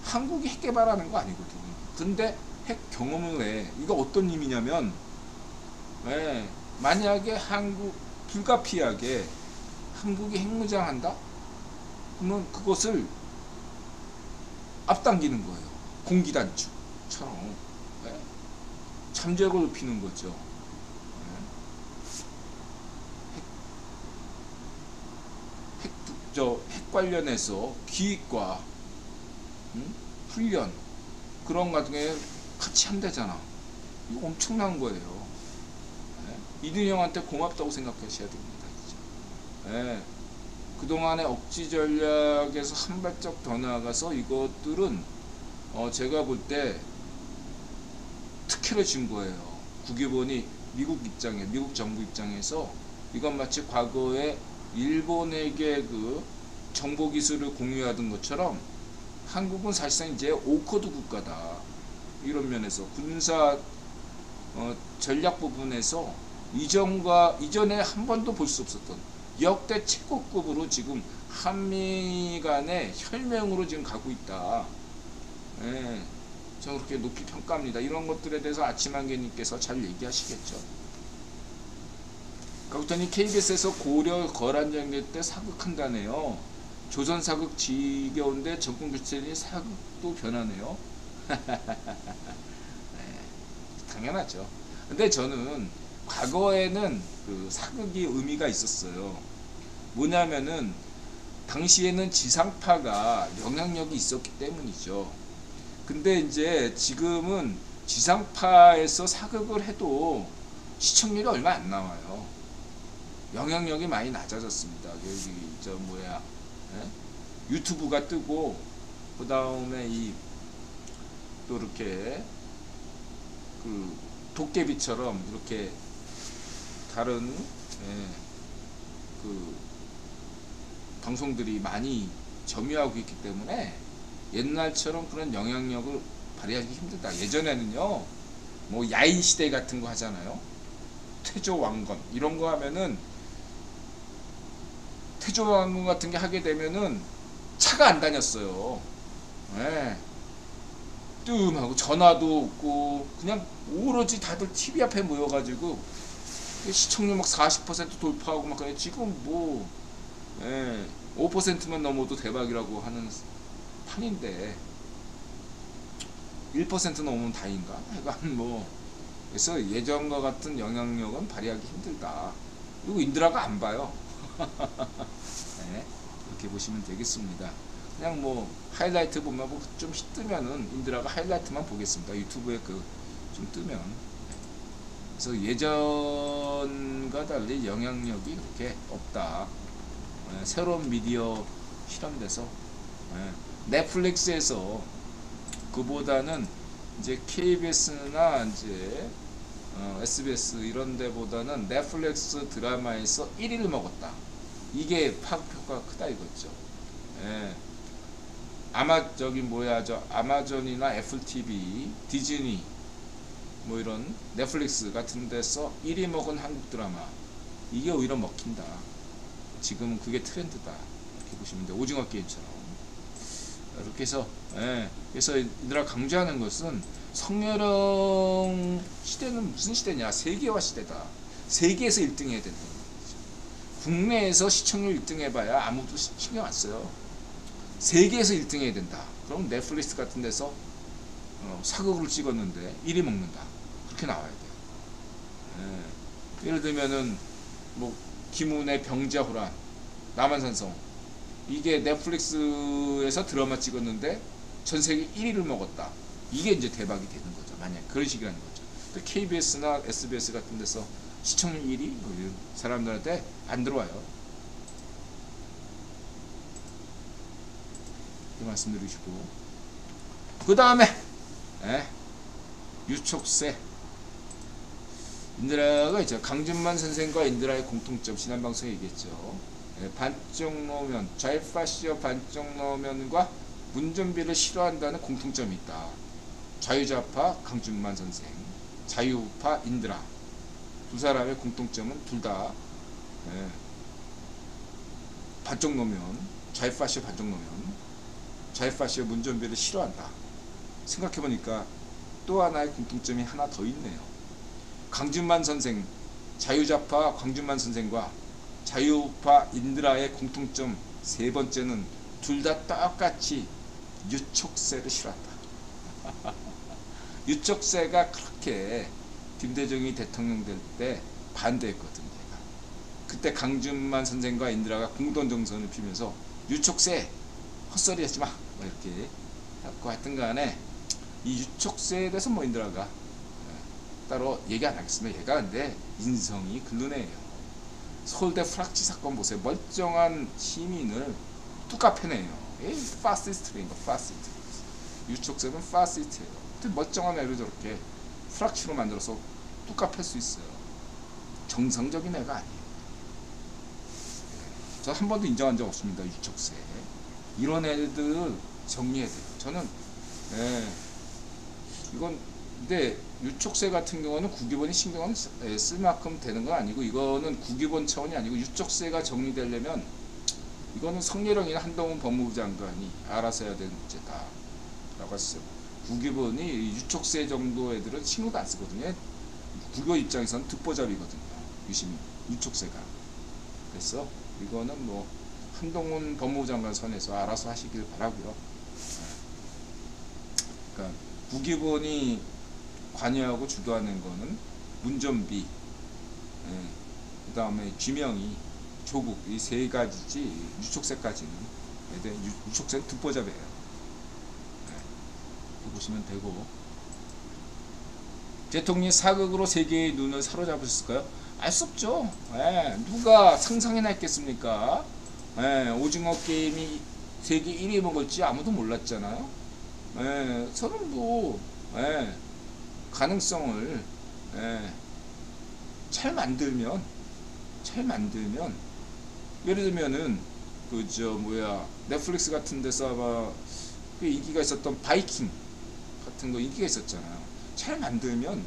한국이 핵 개발하는 거 아니거든. 근데 핵 경험을 해. 이거 어떤 의미냐면, 예, 만약에 한국 불가피하게 한국이 핵무장한다? 그러면 그것을 앞당기는 거예요. 공기단축처럼. 예, 잠재력을 높이는 거죠. 예. 핵 관련해서 기획과 훈련 그런 같은 게 같이 한다잖아. 이거 엄청난 거예요. 예. 이든형한테 고맙다고 생각하셔야 됩니다. 진짜. 예. 그동안의 억지 전략에서 한 발짝 더 나아가서 이것들은 제가 볼 때 특혜를 준 거예요. 국유본이 미국 정부 입장에서 이건 마치 과거에 일본에게 그 정보 기술을 공유하던 것처럼 한국은 사실상 이제 오코드 국가다. 이런 면에서 군사 전략 부분에서 이전에 한 번도 볼 수 없었던 역대 최고급으로 지금 한미 간의 혈맹으로 지금 가고 있다. 예, 저는 그렇게 높이 평가합니다. 이런 것들에 대해서 아침한개님께서 잘 얘기하시겠죠. 그렇더니 KBS에서 고려 거란정대 때 사극한다네요. 조선 사극 지겨운데 정권 교체니 사극도 변하네요. 네, 당연하죠. 근데 저는 과거에는 그 사극이 의미가 있었어요. 뭐냐면은 당시에는 지상파가 영향력이 있었기 때문이죠. 근데 이제 지금은 지상파에서 사극을 해도 시청률이 얼마 안 나와요. 영향력이 많이 낮아졌습니다. 여기 유튜브가 뜨고 그 다음에 또 이렇게 그 도깨비처럼 이렇게 다른 그 방송들이 많이 점유하고 있기 때문에 옛날처럼 그런 영향력을 발휘하기 힘들다. 예전에는요, 뭐 야인 시대 같은 거 하잖아요. 태조왕건 이런 거 하면은 태조왕건 같은 게 하게 되면은 차가 안 다녔어요. 네. 뜸하고 전화도 없고 그냥 오로지 다들 TV 앞에 모여가지고 시청률 막 40% 돌파하고 막 그래. 지금 뭐 5%만 넘어도 대박이라고 하는 판인데 1% 넘으면 다인가? 약간 뭐 그래서 예전과 같은 영향력은 발휘하기 힘들다. 그리고 인드라가 안 봐요. 네, 이렇게 보시면 되겠습니다. 그냥 뭐 하이라이트 보면 뭐 좀 뜨면은 인드라가 하이라이트만 보겠습니다. 유튜브에 좀 뜨면. 그래서 예전과 달리 영향력이 그렇게 없다. 새로운 미디어 실험돼서 넷플릭스에서 그보다는 이제 KBS나 이제 SBS 이런 데보다는 넷플릭스 드라마에서 1위를 먹었다. 이게 파급효과가 크다 이거죠. 아마존이나 애플TV, 디즈니 뭐 이런 넷플릭스 같은 데서 1위 먹은 한국 드라마 이게 오히려 먹힌다. 지금은 그게 트렌드다. 이렇게 보시면 돼요. 오징어 게임처럼. 이렇게 해서 그래서 이들아 강조하는 것은 성렬형 시대는 무슨 시대냐? 세계화 시대다. 세계에서 1등 해야 된다. 국내에서 시청률 1등 해봐야 아무도 신경 안 써요. 세계에서 1등 해야 된다. 그럼 넷플릭스 같은 데서 사극을 찍었는데 1위 먹는다. 그렇게 나와야 돼요. 예를 들면은 뭐 김훈의 병자호란, 남한산성 이게 넷플릭스에서 드라마 찍었는데 전 세계 1위를 먹었다. 이게 이제 대박이 되는 거죠. 만약 그런 식이라는 거죠. KBS나 SBS 같은 데서 시청률 1위 뭐 이런 사람들한테 안 들어와요. 이렇게 말씀드리시고 그 다음에 유촉세 인드라가 있죠. 강준만 선생과 인드라의 공통점 지난 방송에 얘기했죠. 반쪽노면 좌파시어 반쪽노면과 문전비를 싫어한다는 공통점이 있다. 자유좌파 강준만 선생, 자유파 인드라 두 사람의 공통점은 둘 다 반쪽노면, 좌파시어 반쪽노면 좌익파시와 문전비를 싫어한다. 생각해보니까 또 하나의 공통점이 하나 더 있네요. 강준만 선생, 자유좌파 강준만 선생과 자유우파 인드라의 공통점 세 번째는 둘 다 똑같이 유촉세를 싫어한다. 유촉세가 그렇게 김대중이 대통령 될 때 반대했거든요. 그때 강준만 선생과 인드라가 공동정선을 피면서 유촉세 헛소리 하지 마 이렇게 하고 하여튼 간에 이 유촉세에 대해서 뭐 인드라가 따로 얘기 안 하겠습니다. 얘가 근데 인성이 글르네요. 서울대 프락치 사건 보세요. 멀쩡한 시민을 뚜까 패네요. 파시스트인가 파시스트. 유촉세는 파시스트예요. 멀쩡한 애를 저렇게 프락치로 만들어서 뚜까 팰 수 있어요. 정상적인 애가 아니에요. 저 한 번도 인정한 적 없습니다. 유촉세. 이런 애들 정리해야 돼요. 저는 이건 근데 유촉세 같은 경우는 국기본이 신경을 쓸 만큼 되는 건 아니고 이거는 국기본 차원이 아니고 유촉세가 정리되려면 이거는 성렬형이나 한동훈 법무부 장관이 알아서 해야 되는 문제다 라고 했어요. 국기본이 유촉세 정도 애들은 신경도 안 쓰거든요. 국교 입장에서는 듣보잡이거든요. 유촉세가. 그래서 이거는 뭐 한동훈 법무부 장관 선에서 알아서 하시길 바라고요. 그러니까 국기본이 관여하고 주도하는 거는 문전비, 그 다음에 쥐명이, 조국 이 세 가지지 유촉세까지는 유촉세는 듣보잡이에요. 보시면 되고 대통령이 사극으로 세계의 눈을 사로잡으셨을까요? 알 수 없죠. 누가 상상해나 했겠습니까? 오징어 게임이 세계 1위 먹을지 아무도 몰랐잖아요. 저는 뭐 가능성을 잘 만들면 예를 들면은 넷플릭스 같은 데서 아마 그 인기가 있었던 바이킹 같은 거 인기가 있었잖아요. 잘 만들면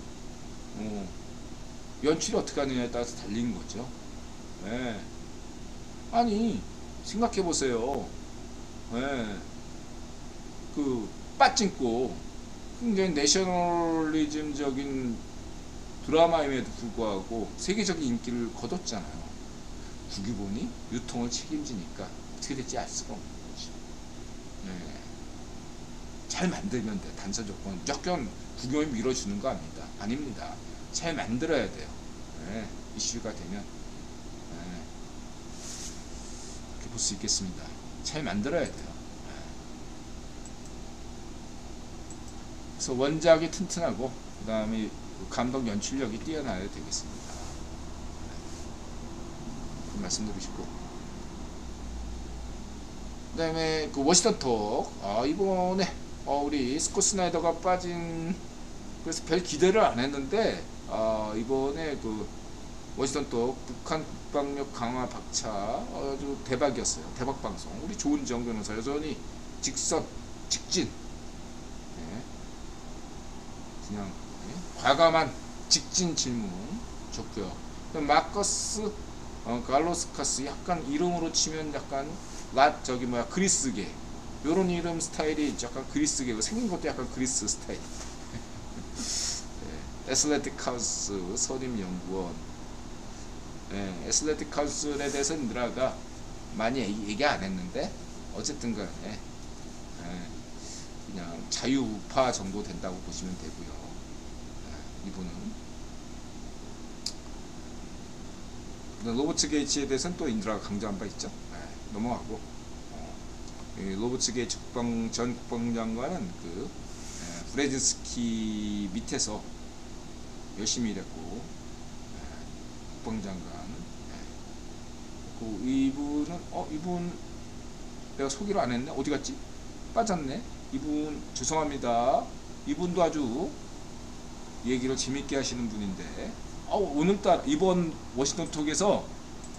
연출이 어떻게 하느냐에 따라서 달리는 거죠. 아니 생각해 보세요. 그 빠찡고 굉장히 내셔널리즘적인 드라마임에도 불구하고 세계적인 인기를 거뒀잖아요. 국기본이 유통을 책임지니까 어떻게 될지 알 수가 없는 거지. 잘 만들면 돼. 단서 조건 무조건 국경이 밀어주는 거 아닙니다. 아닙니다. 잘 만들어야 돼요. 이슈가 되면 이렇게 볼 수 있겠습니다. 잘 만들어야 돼요. 그래서 원작이 튼튼하고 그 다음에 감독 연출력이 뛰어나야 되겠습니다. 그 말씀드리고 싶고 그 다음에 그 워싱턴 톡 이번에 우리 스콧 스나이더가 빠진 그래서 별 기대를 안 했는데 이번에 그 워싱턴 톡 북한 국방력 강화 박차 아주 대박이었어요. 대박 방송. 우리 조은정 변호사 여전히 직진 그냥 과감한 직진 질문 좋고요. 마커스 갈로스카스 약간 이름으로 치면 약간 그리스계 요런 이름 스타일이 약간 그리스계고 생긴 것도 약간 그리스 스타일. 애슬레틱 하우스 선임연구원. 애슬레틱 하우스에 대해서 인드라가 많이 얘기 안 했는데 어쨌든 간에 그냥 자유우파 정도 된다고 보시면 되고요. 이분은 로버트 게이츠에 대해서는 또 인드라가 강조한 바 있죠. 넘어가고 로버트 게이츠 전 국방장관은 그 브레진스키 밑에서 열심히 일했고 국방장관 이분은 이분 내가 소개를 안 했네. 어디 갔지? 빠졌네. 이분 죄송합니다. 이분도 아주 얘기를 재밌게 하시는 분인데 오늘따라 이번 워싱턴 톡에서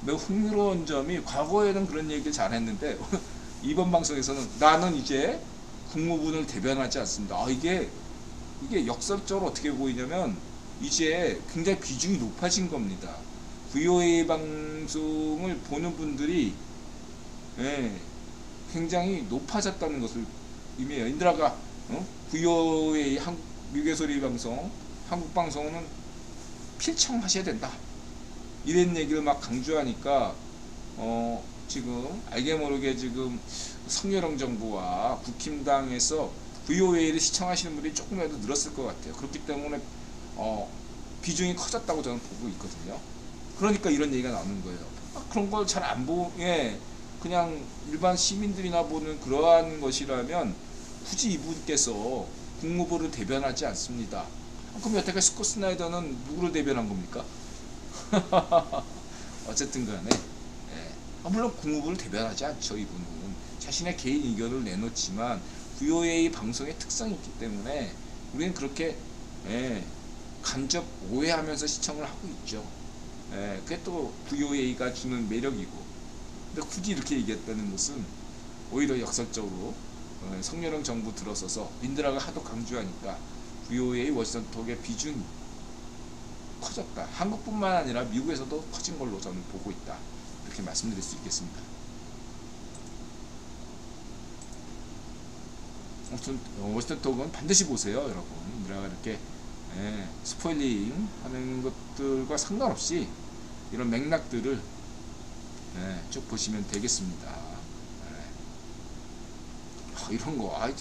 매우 흥미로운 점이 과거에는 그런 얘기를 잘 했는데 이번 방송에서는 나는 이제 국무부를 대변하지 않습니다. 이게 역설적으로 어떻게 보이냐면 이제 굉장히 비중이 높아진 겁니다. VOA 방송을 보는 분들이 굉장히 높아졌다는 것을 의미해요. 인드라가 VOA 한국 미국의 소리 방송, 한국 방송은 필청하셔야 된다. 이런 얘기를 막 강조하니까 지금 알게 모르게 지금 성렬영 정부와 국힘당에서 VOA를 시청하시는 분들이 조금이라도 늘었을 것 같아요. 그렇기 때문에 비중이 커졌다고 저는 보고 있거든요. 그러니까 이런 얘기가 나오는 거예요. 그런 걸 잘 안 보게 그냥 일반 시민들이나 보는 그러한 것이라면 굳이 이분께서 국무부를 대변하지 않습니다. 그럼 여태까지 스콧 스나이더는 누구를 대변한 겁니까? 어쨌든 간에 물론 국무부를 대변하지 않죠. 이분은 자신의 개인 의견을 내놓지만 VOA 방송의 특성이 있기 때문에 우리는 그렇게 간접 오해하면서 시청을 하고 있죠. 그게 또 VOA가 주는 매력이고. 근데 굳이 이렇게 얘기했다는 것은 오히려 역설적으로 성렬영 정부 들어서서 인드라가 하도 강조하니까 VOA 워싱턴톡의 비중이 커졌다. 한국뿐만 아니라 미국에서도 커진 걸로 저는 보고 있다. 이렇게 말씀드릴 수 있겠습니다. 워싱턴톡은 반드시 보세요, 여러분. 인드라가 이렇게 스포일링 하는 것들과 상관없이 이런 맥락들을 쭉 보시면 되겠습니다. 이런 거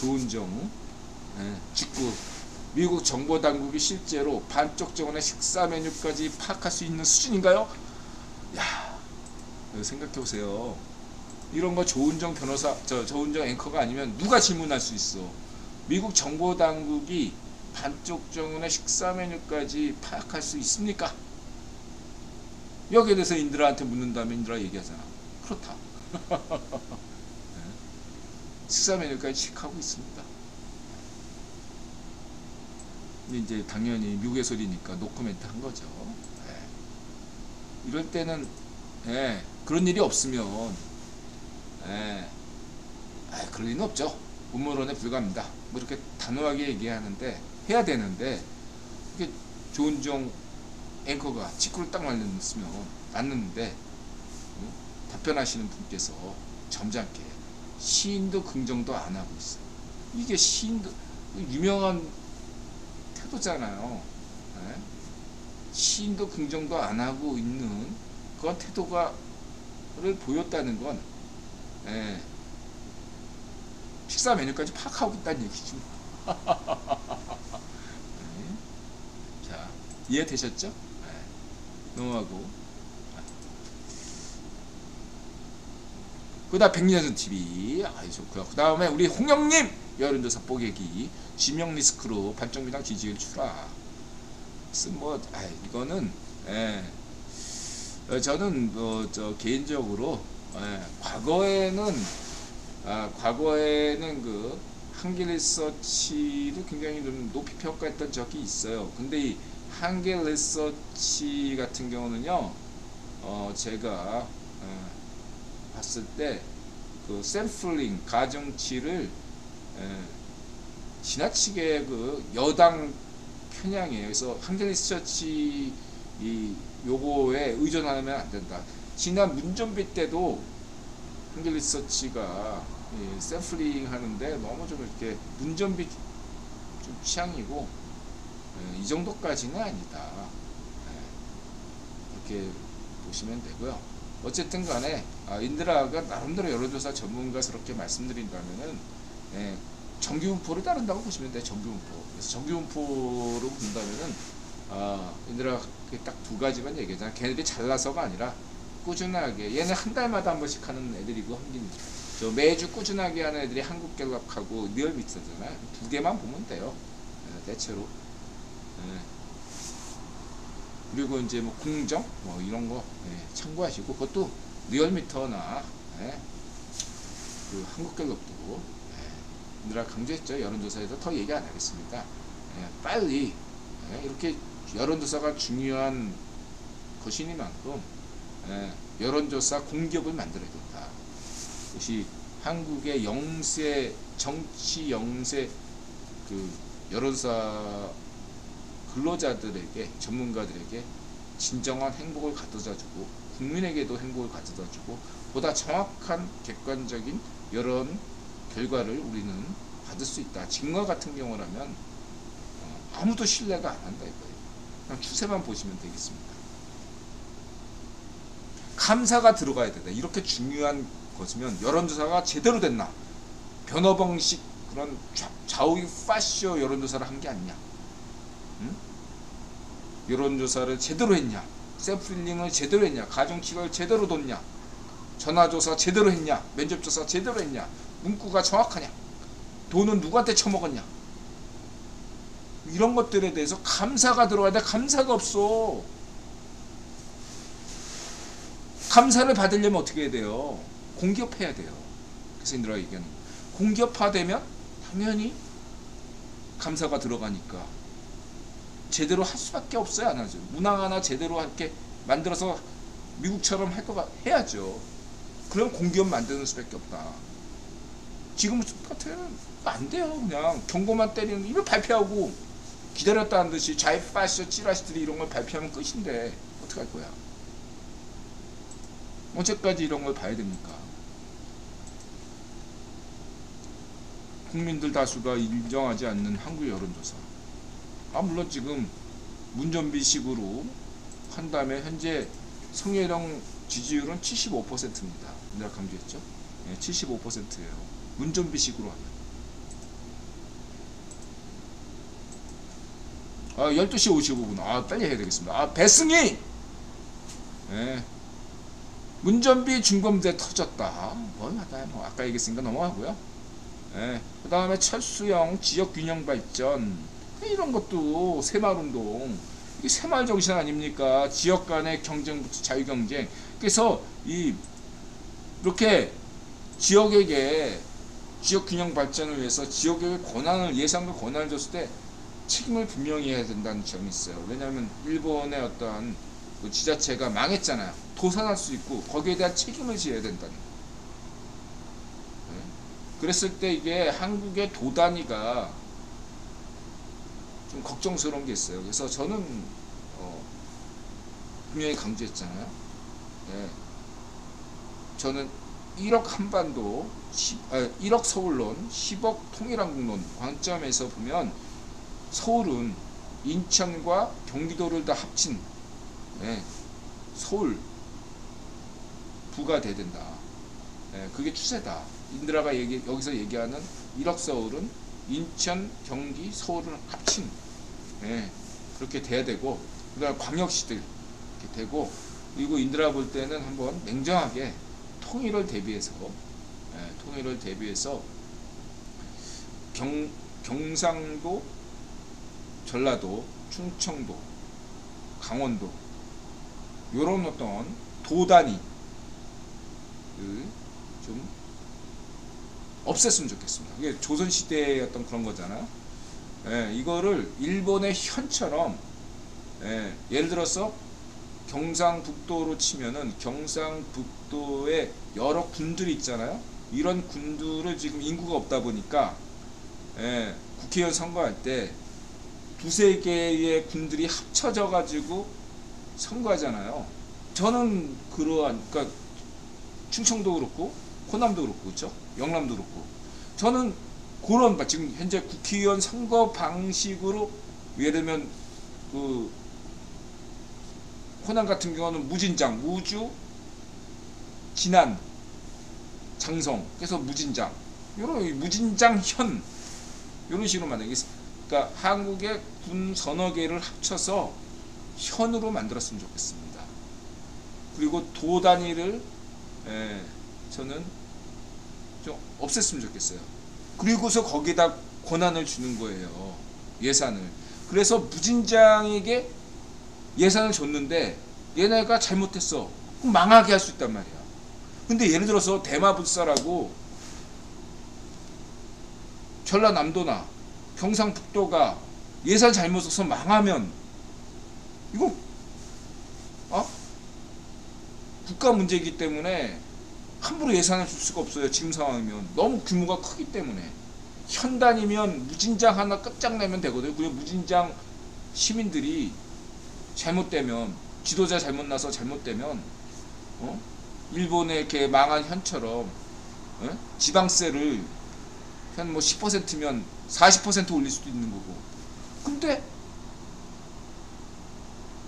조은정 직구 미국 정보당국이 실제로 반쪽 정원의 식사 메뉴까지 파악할 수 있는 수준인가요? 야, 생각해보세요. 이런 거 조은정 변호사, 조은정 앵커가 아니면 누가 질문할 수 있어? 미국 정보당국이 반쪽 정원의 식사 메뉴까지 파악할 수 있습니까? 여기에 대해서 인드라한테 묻는다면 인드라 얘기하잖아. 그렇다. 식사 메뉴까지 체크하고 있습니다. 이제 당연히 미국의 소리니까 노코멘트 한 거죠. 이럴 때는 그런 일이 없으면 그럴 리는 없죠. 음모론에 불과합니다. 뭐 이렇게 단호하게 얘기하는데 해야 되는데 이게 조은정 앵커가 직구를 딱 맞는데 답변하시는 분께서 점잖게 시인도 긍정도 안 하고 있어요. 이게 시인도 유명한 태도잖아요. 시인도 긍정도 안 하고 있는 그런 태도가를 보였다는 건 식사 메뉴까지 파악하고 있다는 얘기죠. 자, 이해되셨죠? 넘어가고 그다음 백년전 TV 좋고요. 그 다음에 우리 홍영님 여론조사 뽀개기 지명 리스크로 반쪽민당 지지율 추락. 이거는 저는 개인적으로 과거에는 그 한길리서치를 굉장히 좀 높이 평가했던 적이 있어요. 근데 이 한길리서치 같은 경우는요, 제가 봤을 때 그 샘플링 가중치를 지나치게 그 여당 편향이에요. 그래서 한길리서치 요거에 의존하면 안 된다. 지난 문전비 때도 한길리서치가 샘플링 하는데 너무 좀 이렇게 문전비 좀 취향이고 이 정도까지는 아니다. 이렇게 보시면 되고요. 어쨌든 간에 인드라가 나름대로 여론조사 전문가스럽게 말씀드린다면은 정규분포를 따른다고 보시면 돼요. 정규분포. 그래서 정규분포로 본다면은 인드라가 딱 두 가지만 얘기하잖아. 걔네들이 잘나서가 아니라 꾸준하게, 얘는 한 달마다 한 번씩 하는 애들이고 저 매주 꾸준하게 하는 애들이 한국갤럽하고 리얼미터잖아요. 두 개만 보면 돼요. 대체로. 그리고 이제 뭐 공정 뭐 이런 거 참고하시고, 그것도 리얼미터나 그 한국갤럽도 인드라 강조했죠. 여론조사에서 더 얘기 안 하겠습니다. 빨리 이렇게 여론조사가 중요한 것이니만큼 여론조사 공기업을 만들어야 된다. 이것이 한국의 영세, 정치 영세 그 여론조사 근로자들에게, 전문가들에게 진정한 행복을 가져다주고 국민에게도 행복을 가져다주고 보다 정확한 객관적인 여론 결과를 우리는 받을 수 있다. 지금과 같은 경우라면 아무도 신뢰가 안 한다 이거예요. 그냥 추세만 보시면 되겠습니다. 감사가 들어가야 된다. 이렇게 중요한 것이면 여론조사가 제대로 됐나? 변호방식 그런 좌우익 파쇼 여론조사를 한 게 아니냐? 응? 여론조사를 제대로 했냐? 샘플링을 제대로 했냐? 가중치를 제대로 뒀냐? 전화조사 제대로 했냐? 면접조사 제대로 했냐? 문구가 정확하냐? 돈은 누구한테 처먹었냐? 이런 것들에 대해서 감사가 들어가야 돼. 감사가 없어. 감사를 받으려면 어떻게 해야 돼요? 공기업해야 돼요. 그래서 인들아 얘기하는 공기업화되면 당연히 감사가 들어가니까 제대로 할 수밖에 없어요. 안 하죠. 문항 하나 제대로 이렇게 만들어서 미국처럼 해야죠. 그럼 공기업 만드는 수밖에 없다. 지금 같으면 안 돼요. 그냥 경고만 때리는 이걸 발표하고 기다렸다 한 듯이 좌익파쇼 찌라시들이 이런 걸 발표하면 끝인데 어떡할 거야? 언제까지 이런 걸 봐야 됩니까? 국민들 다수가 인정하지 않는 한국 여론조사. 물론 지금 문전비식으로 한다음에 현재 성혜령 지지율은 75%입니다. 내가 강조했죠? 네, 75%예요. 문전비식으로 하면. 12시 55분. 빨리 해야 되겠습니다. 배승희! 네. 문전비 중범죄 터졌다. 아까 얘기했으니까 넘어가고요. 네. 그 다음에 철수형 지역균형 발전. 이런 것도 새마을운동. 이게 새마을 정신 아닙니까? 지역 간의 경쟁부터 자유경쟁. 그래서 이렇게 지역에게 지역균형 발전을 위해서 지역에게 권한을 예산과 권한을 줬을 때 책임을 분명히 해야 된다는 점이 있어요. 왜냐하면 일본의 어떠한 그 지자체가 망했잖아요. 도산할 수 있고 거기에 대한 책임을 져야 된다는. 네. 그랬을 때 이게 한국의 도 단위가 좀 걱정스러운 게 있어요. 그래서 저는 분명히 강조했잖아요. 네. 저는 1억 한반도, 1억 서울론, 10억 통일한국론 관점에서 보면 서울은 인천과 경기도를 다 합친 서울 부가 돼야 된다. 그게 추세다. 인드라가 여기서 얘기하는 1억 서울은 인천, 경기, 서울을 합친 그렇게 돼야 되고, 그 다음에 광역시들 이렇게 되고, 그리고 인드라 볼 때는 한번 냉정하게 통일을 대비해서 경상도, 전라도, 충청도, 강원도 요런 어떤 도단위를 좀 없앴으면 좋겠습니다. 이게 조선시대의 어떤 그런 거잖아요. 이거를 일본의 현처럼 예를 들어서 경상북도로 치면은 경상북도에 여러 군들이 있잖아요. 이런 군들을 지금 인구가 없다 보니까 국회의원 선거할 때 두세 개의 군들이 합쳐져 가지고 선거하잖아요. 저는 그러니까 충청도 그렇고 호남도 그렇고 그렇죠? 영남도 그렇고 저는 그런 지금 현재 국회의원 선거 방식으로 예를 들면 그 호남 같은 경우는 무진장, 우주, 진안, 장성, 그래서 무진장, 요런 무진장현 요런 식으로 만들겠습니다. 그러니까 한국의 군 서너 개를 합쳐서 현으로 만들었으면 좋겠습니다. 그리고 도 단위를 저는 좀 없앴으면 좋겠어요. 그리고서 거기다 권한을 주는 거예요. 예산을. 그래서 무진장에게 예산을 줬는데 얘네가 잘못했어. 그럼 망하게 할 수 있단 말이야. 근데 예를 들어서 대마불사라고 전라남도나 경상북도가 예산 잘못 써서 망하면 이거 국가 문제이기 때문에 함부로 예산을 줄 수가 없어요. 지금 상황이면 너무 규모가 크기 때문에 현 단위면 무진장 하나 끝장내면 되거든요. 그리고 무진장 시민들이 잘못되면 지도자 잘못 나서 잘못되면 일본의 이렇게 망한 현처럼 지방세를 한 뭐 10%면 40% 올릴 수도 있는 거고. 근데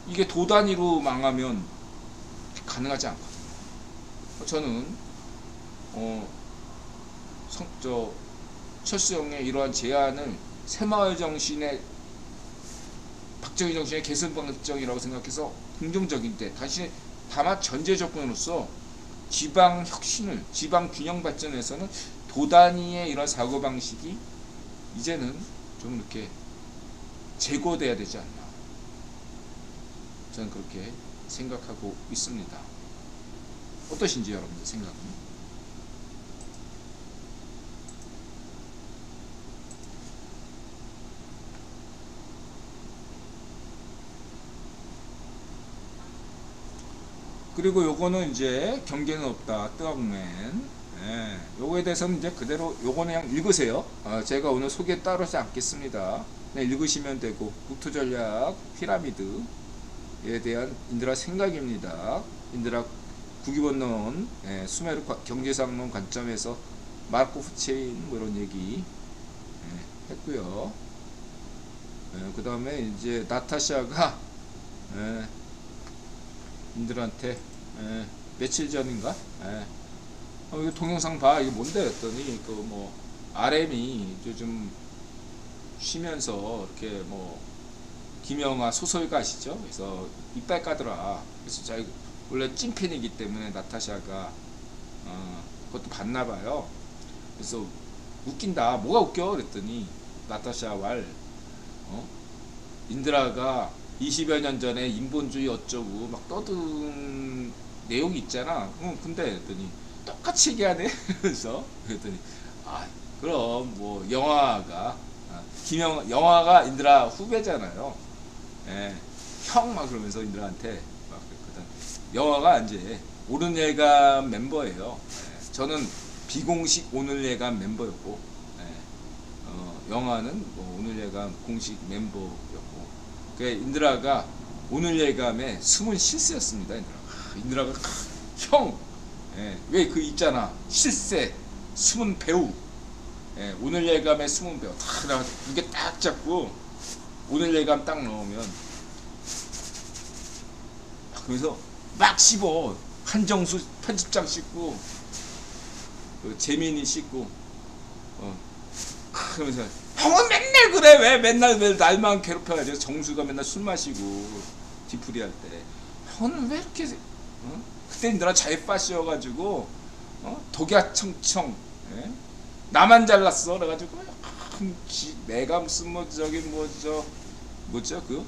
이게 도 단위로 망하면 가능하지 않거든요. 저는 철수형의 이러한 제안을 새마을 정신의 박정희 정신의 개선 방정이라고 생각해서 긍정적인데, 다만 전제 조건으로서 지방 혁신을, 지방 균형 발전에서는 도 단위의 이런 사고 방식이 이제는 좀 이렇게 제고돼야 되지 않나, 저는 그렇게 생각하고 있습니다. 어떠신지 여러분들 생각은? 그리고 요거는 이제 경계는 없다, 뜨악맨. 예, 요거에 대해서는 이제 그대로 요거는 그냥 읽으세요. 제가 오늘 소개 따로 하지 않겠습니다. 그냥 읽으시면 되고, 국토전략 피라미드에 대한 인드라 생각입니다. 인드라 국유본론, 수메르 경제상론 관점에서 마르코프 체인 뭐 이런 얘기 했고요. 그 다음에 이제 나타샤가 인들한테 며칠 전인가 이거 동영상 봐, 이게 뭔데 했더니 그 뭐 RM이 요즘 쉬면서 이렇게 뭐 김영하 소설가 아시죠? 그래서 이빨 까더라. 그래서 자기 원래 찐팬이기 때문에 나타샤가 그것도 봤나봐요. 그래서 웃긴다, 뭐가 웃겨? 그랬더니 나타샤 왈 인드라가 20여 년 전에 인본주의 어쩌고 막 떠든 내용이 있잖아. 근데 그랬더니 똑같이 얘기하네. 그랬더니 그럼 뭐 영화가 영화가 인드라 후배잖아요. 형 막 그러면서 인드라한테 막 그랬거든. 영화가 이제 오늘예감 멤버예요. 저는 비공식 오늘예감 멤버였고, 영화는 뭐 오늘예감 공식 멤버였고, 인드라가 오늘예감의 숨은 실세였습니다. 인드라가 형, 왜 그 있잖아, 실세 숨은 배우, 오늘예감의 숨은 배우 딱 이게 딱 잡고 오늘예감 딱 넣으면 그래서 막 씹어. 한정수 편집장 씹고, 재민이 씹고, 그러면서 형은 맨날 그래, 왜 맨날 왜 날만 괴롭혀가지고, 정수가 맨날 술 마시고 뒤풀이 할 때 형은 왜 이렇게 그때 인드라 자이빠시여가지고 독야청청, 나만 잘났어 그래가지고 내가 무슨 뭐 저기 뭐죠 그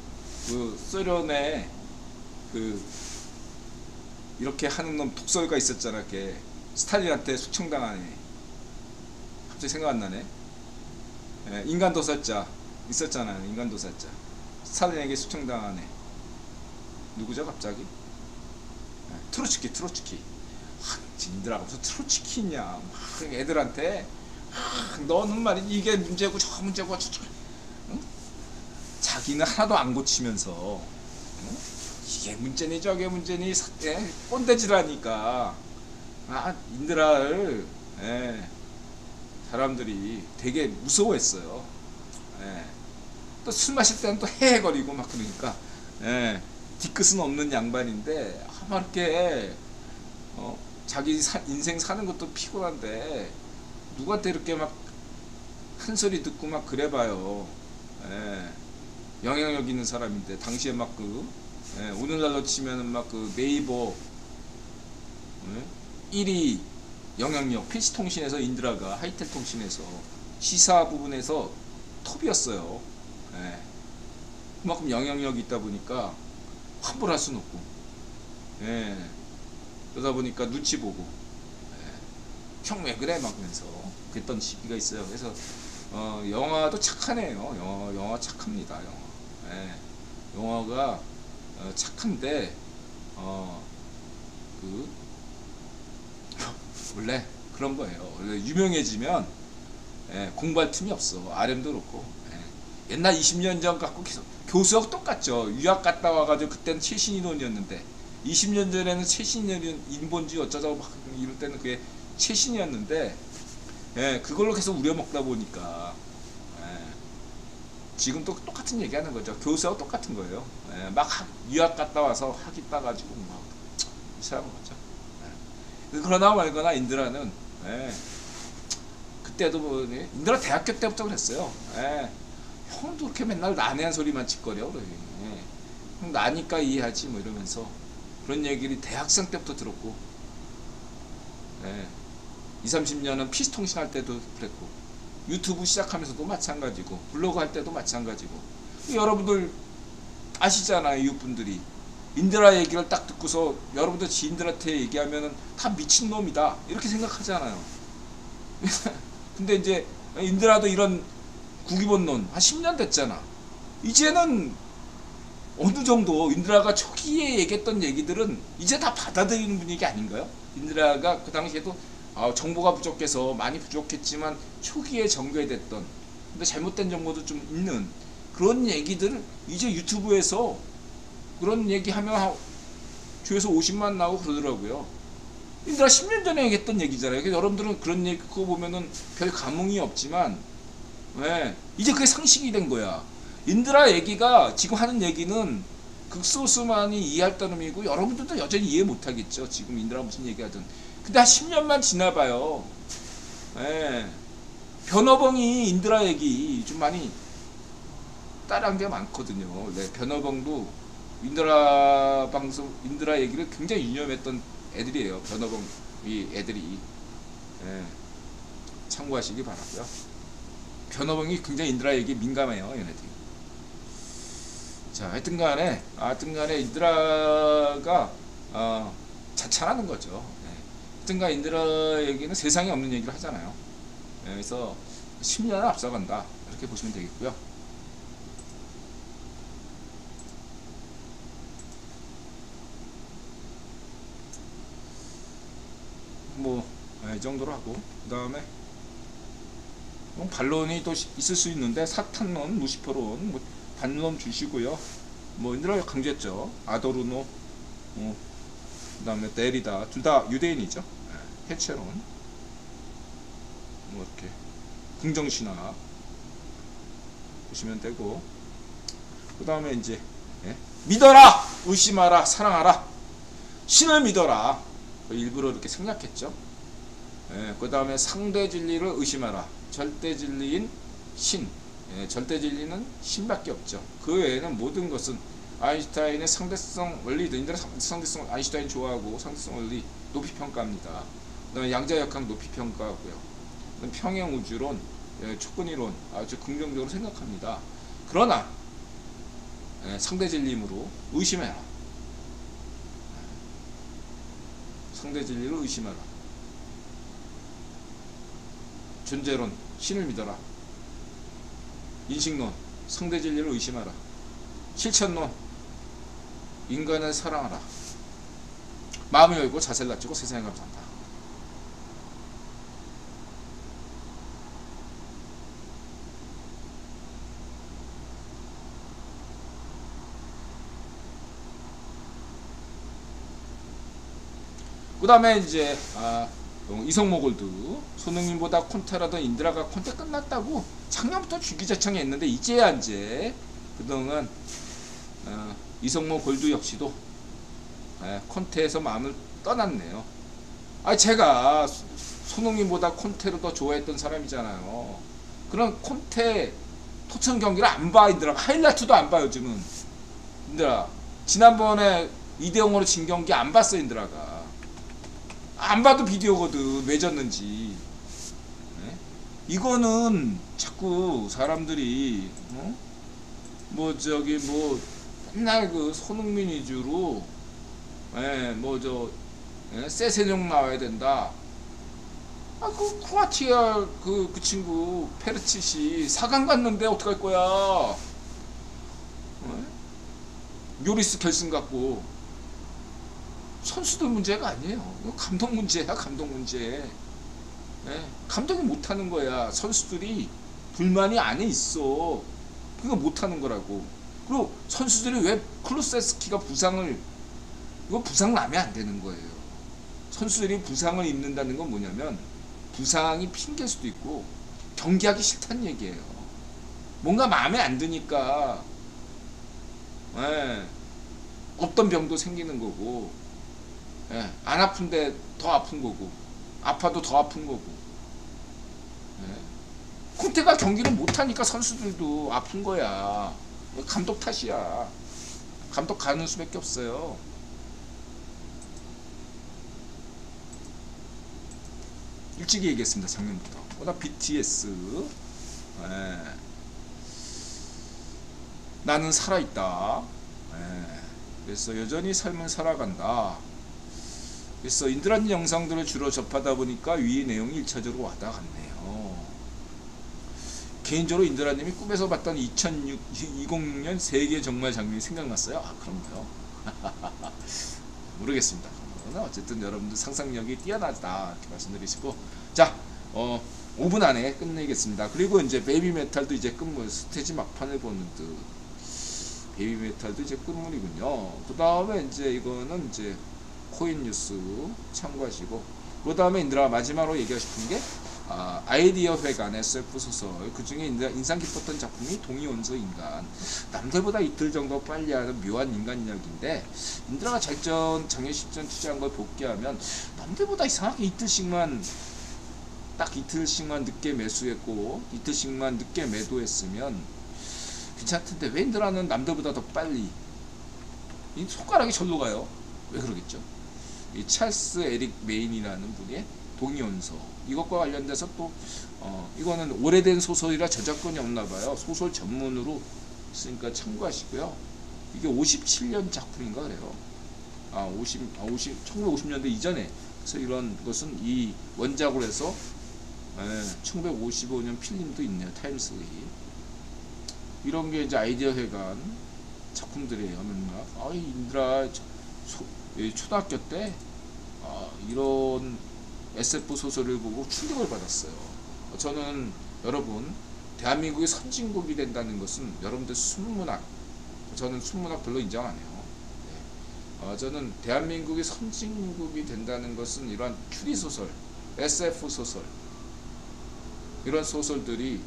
소련에 이렇게 하는 놈 독설가 있었잖아. 걔 스탈린한테 숙청당하네. 갑자기 생각 안 나네. 인간도살자 있었잖아요. 인간도살자 스탈린에게 숙청당하네. 누구죠 갑자기? 트로츠키. 인드라가 무슨 트로츠키 있냐. 애들한테 너는 말이지 이게 문제고 저 문제고 자기는 하나도 안 고치면서 이게 문제니 저게 문제니 꼰대질하니까 인드라를 사람들이 되게 무서워했어요. 또 술 마실 때는 또 헤헤거리고 막 그러니까 뒤끝은 없는 양반인데 아마 이렇게 자기 인생 사는 것도 피곤한데 누구한테 이렇게 막 한 소리 듣고 막 그래봐요. 영향력 있는 사람인데 당시에 막 오늘날로 치면은 막 그 네이버 1위 영향력, 필시통신에서 인드라가 하이텔 통신에서 시사 부분에서 톱이었어요. 그만큼 영향력이 있다 보니까 함부로 할 수는 없고, 그러다 보니까 눈치 보고, 형 왜 그래 막 하면서 그랬던 시기가 있어요. 그래서 영화도 착하네요. 영화 착합니다. 영화가 착한데 원래 그런 거예요. 원래 유명해지면 공부할 틈이 없어. RM도 그렇고. 옛날 20년 전 갖고 계속 교수하고 똑같죠. 유학 갔다 와가지고 그때는 최신인원이었는데 20년 전에는 최신인원 인본주의 어쩌자고 막 이럴 때는 그게 최신이었는데 예, 그걸로 계속 우려먹다 보니까 예, 지금 또 똑같은 얘기하는 거죠. 교수하고 똑같은 거예요. 예, 막 유학 갔다 와서 학위 따가지고 막 이상한 거죠. 예. 그러나 말거나 인드라는 예, 그때도 뭐 인드라 대학교 때부터 그랬어요. 예, 형도 그렇게 맨날 난해한 소리만 짓거려. 그래. 예, 형 나니까 이해하지 뭐 이러면서 그런 얘기를 대학생 때부터 들었고 예, 20, 30년은 피스통신 할 때도 그랬고 유튜브 시작하면서도 마찬가지고 블로그 할 때도 마찬가지고 여러분들 아시잖아요. 이웃분들이 인드라 얘기를 딱 듣고서 여러분들 지인들한테 얘기하면은 다 미친놈이다 이렇게 생각하잖아요. 근데 이제 인드라도 이런 국위본론 한 10년 됐잖아. 이제는 어느 정도 인드라가 초기에 얘기했던 얘기들은 이제 다 받아들이는 분위기 아닌가요? 인드라가 그 당시에도 정보가 부족해서 많이 부족했지만 초기에 전개됐던 근데 잘못된 정보도 좀 있는 그런 얘기들 이제 유튜브에서 그런 얘기하면 조회수 50만 나오고 그러더라고요. 인드라 10년 전에 얘기했던 얘기잖아요. 그래서 여러분들은 그런 얘기 그거 보면은 별 감흥이 없지만 네, 이제 그게 상식이 된 거야. 인드라 얘기가 지금 하는 얘기는 극소수만이 이해할 따름이고 여러분들도 여전히 이해 못하겠죠. 지금 인드라 무슨 얘기하든. 근데 한 10년만 지나봐요. 예. 변호봉이 인드라 얘기 좀 많이 따라한 게 많거든요. 네, 변호봉도 인드라 방송, 인드라 얘기를 굉장히 유념했던 애들이에요. 변호봉 이 애들이. 예. 참고하시기 바라고요. 변호봉이 굉장히 인드라 얘기에 민감해요. 얘네들이. 자, 하여튼간에 인드라가 자찬하는 거죠. 하여튼간 인드라 얘기는 세상에 없는 얘기를 하잖아요. 그래서 10년을 앞서간다 이렇게 보시면 되겠고요. 뭐 이 정도로 하고 그 다음에 반론이 또 있을 수 있는데 사탄론, 루시퍼론 뭐 반론 주시고요. 뭐 인드라가 강조했죠. 아도르노, 그 다음에 데리다 둘 다 유대인이죠. 해체론, 뭐 이렇게 긍정신화 보시면 되고 그 다음에 이제 믿어라, 의심하라, 사랑하라, 신을 믿어라. 일부러 이렇게 생략했죠. 그 다음에 상대 진리를 의심하라. 절대 진리인 신. 절대 진리는 신밖에 없죠. 그 외에는 모든 것은 아인슈타인의 상대성 원리들, 인드라 상대성 아인슈타인 좋아하고 상대성 원리 높이 평가합니다. 그다음에 양자역학 높이 평가하고요. 평행 우주론, 촉근이론 아주 긍정적으로 생각합니다. 그러나 상대 진리임으로 의심해라. 상대 진리를 의심하라. 존재론, 신을 믿어라. 인식론, 상대 진리를 의심하라. 실천론, 인간을 사랑하라. 마음을 열고 자세를 낮추고 세상에 감사한다. 그 다음에 이제 이성모 골드, 손흥민보다 콘테라던 인드라가 콘테 끝났다고 작년부터 주기자청에 했는데 이제야 이제 그동안 이성모 골드 역시도 콘테에서 마음을 떠났네요. 제가 손흥민보다 콘테를 더 좋아했던 사람이잖아요. 그런 콘테 토트넘 경기를 안 봐. 인드라가 하이라이트도 안 봐. 요즘은 인드라 지난번에 2대0으로 진 경기 안 봤어. 인드라가 안 봐도 비디오거든. 왜 졌는지. 이거는 자꾸 사람들이 뭐 맨날 그 손흥민 위주로 세세뇽 나와야 된다. 그 크로아티아 그 친구 페르치시 4강 갔는데 어떡할 거야. 요리스 결승 갖고 선수들 문제가 아니에요. 이거 감독 문제야. 감독 문제. 감독이 못하는 거야. 선수들이 불만이 안에 있어. 그거 못하는 거라고. 그리고 선수들이 왜 클루세스키가 이거 부상 나면 안 되는 거예요. 선수들이 부상을 입는다는 건 뭐냐면 부상이 핑계일 수도 있고 경기하기 싫다는 얘기예요. 뭔가 마음에 안 드니까 예, 없던 병도 생기는 거고, 예, 안 아픈데 더 아픈 거고, 아파도 더 아픈 거고. 예. 콘테가 경기를 못하니까 선수들도 아픈 거야. 감독 탓이야. 감독 가는 수밖에 없어요. 일찍 얘기했습니다. 작년부터. 나 BTS 예. 나는 살아있다. 예. 그래서 여전히 삶을 살아간다. 그래서 인드라님 영상들을 주로 접하다 보니까 위 내용이 1차적으로 와닿았네요. 개인적으로 인드라님이 꿈에서 봤던 2006년 세계 정말 장면이 생각났어요. 아, 그럼요. 모르겠습니다. 어쨌든 여러분들 상상력이 뛰어나다 이렇게 말씀드리시고, 자 5분 안에 끝내겠습니다. 그리고 이제 베이비메탈도 이제 끝물, 스테이지 막판을 보는 듯. 베이비메탈도 이제 끝물이군요. 그 다음에 이제 이거는 이제 코인 뉴스 참고하시고, 그 다음에 인드라 마지막으로 얘기하고 싶은 게 아이디어 회관 SF 소설, 그 중에 인상 깊었던 작품이 동위원소 인간. 남들보다 이틀 정도 빨리 하는 묘한 인간 이야기인데, 인드라가 작년 시즌 투자한 걸 복귀하면 남들보다 이상하게 이틀씩만 늦게 매수했고 이틀씩만 늦게 매도했으면 괜찮던데, 왜 인드라는 남들보다 더 빨리, 이 손가락이 절로 가요. 왜 그러겠죠? 이 찰스 에릭 메인이라는 분의 동위원소, 이것과 관련돼서 또 이거는 오래된 소설이라 저작권이 없나봐요. 소설 전문으로 있으니까 참고하시고요. 이게 57년 작품인가 그래요. 1950년대 이전에. 그래서 이런 것은 이 원작으로 해서 1955년 필름도 있네요. 타임슬립. 이런 게 이제 아이디어 회관 작품들이에요. 맨날 인드라 초등학교 때 이런 SF 소설을 보고 충격을 받았어요. 저는 여러분, 대한민국이 선진국이 된다는 것은 여러분들 순문학, 저는 순문학 별로 인정 안 해요. 네. 저는 대한민국이 선진국이 된다는 것은 이러한 추리소설, SF 소설, 이런 소설들이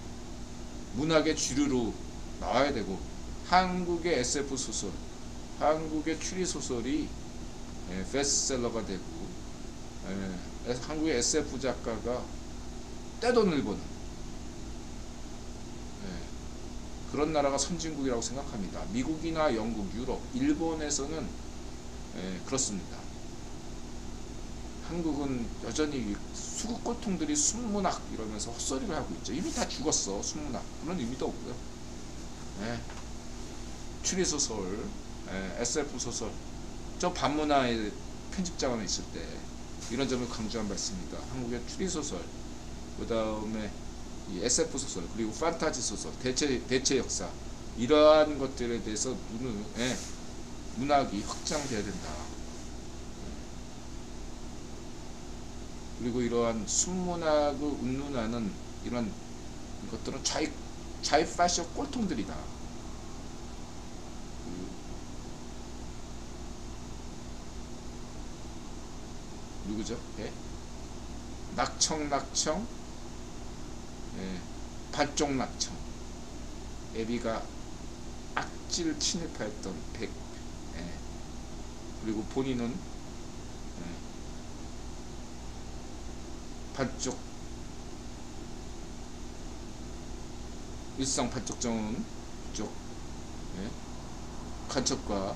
문학의 주류로 나와야 되고, 한국의 SF 소설, 한국의 추리소설이 베스트셀러가 되고, 한국의 SF 작가가 떼돈을 버는 그런 나라가 선진국이라고 생각합니다. 미국이나 영국, 유럽, 일본에서는 그렇습니다. 한국은 여전히 수국 꼴통들이 순문학 이러면서 헛소리를 하고 있죠. 이미 다 죽었어. 순문학 그런 의미도 없고요. 추리소설, SF 소설, 저 반문화의 편집장관에 있을 때 이런 점을 강조한 바 있습니다. 한국의 추리소설, 그 다음에 이 SF 소설, 그리고 판타지 소설, 대체 역사, 이러한 것들에 대해서 문학이 확장돼야 된다. 그리고 이러한 순문학을 운운하는 이런 것들은 좌익 파쇼 꼴통들이다. 누구죠? 낙청, 반쪽 낙청, 애비가 악질 친일파였던 그리고 본인은 반쪽, 일상 반쪽정은 쪽 간첩과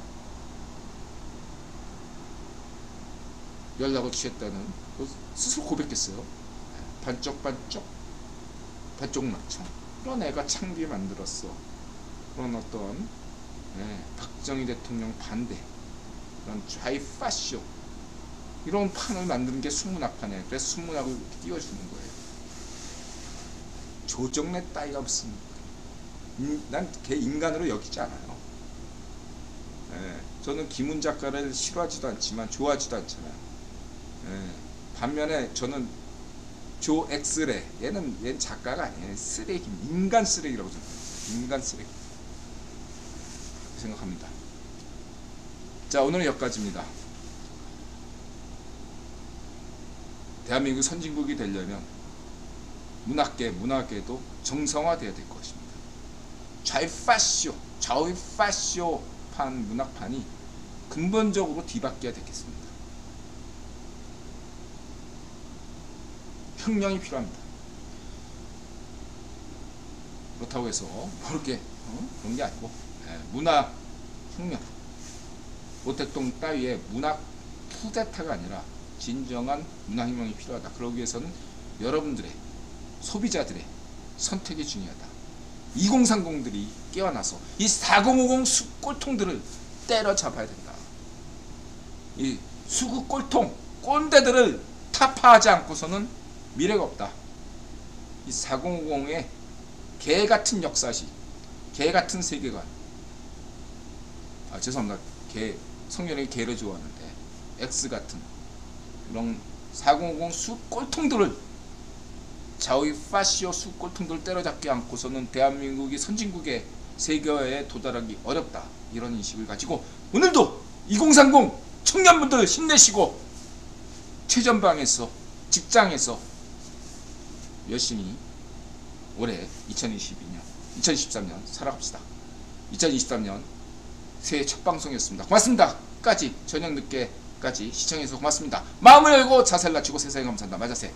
연락을 취했다는, 스스로 고백했어요. 반쪽 낙청, 그런 애가 창비 만들었어. 그런 어떤 박정희 대통령 반대, 그런 좌이파쇼, 이런 판을 만드는 게 순문학판이에요. 그래서 순문학을 이렇게 띄워주는 거예요. 조정래 따위가 무슨, 난 걔 인간으로 여기지 않아요. 저는 김훈 작가를 싫어하지도 않지만 좋아하지도 않잖아요. 반면에 저는 조 엑스레, 얘는 작가가 아니에요. 쓰레기, 인간 쓰레기라고 생각해요. 인간 쓰레기 생각합니다. 자, 오늘은 여기까지입니다. 대한민국 선진국이 되려면 문학계도 정상화되어야 될 것입니다. 좌우파시오판 문학판이 근본적으로 뒤바뀌어야 되겠습니다. 혁명이 필요합니다. 그렇다고 해서 모르게 그런 게 아니고 문화 혁명, 오택동 따위의 문학 쿠데타가 아니라 진정한 문화 혁명이 필요하다. 그러기 위해서는 여러분들의 소비자들의 선택이 중요하다. 2030들이 깨어나서 이 4050 수꼴통들을 때려잡아야 된다. 이 수구 꼴통 꼰대들을 타파하지 않고서는 미래가 없다. 이 4050의 개같은 역사식, 개같은 세계관, 죄송합니다. 성현이 개를 좋아하는데 X같은 그런 4050 수꼴통들을, 좌우의 파시오 수꼴통들을 때려잡지 않고서는 대한민국이 선진국의 세계화에 도달하기 어렵다. 이런 인식을 가지고 오늘도 2030 청년분들 힘내시고 최전방에서, 직장에서 열심히 올해 2023년 살아갑시다. 2023년 새해 첫 방송이었습니다. 고맙습니다. 끝까지 저녁 늦게까지 시청해주셔서 고맙습니다. 마음을 열고 자세를 낮추고 세상에 감사한다. 맞아세.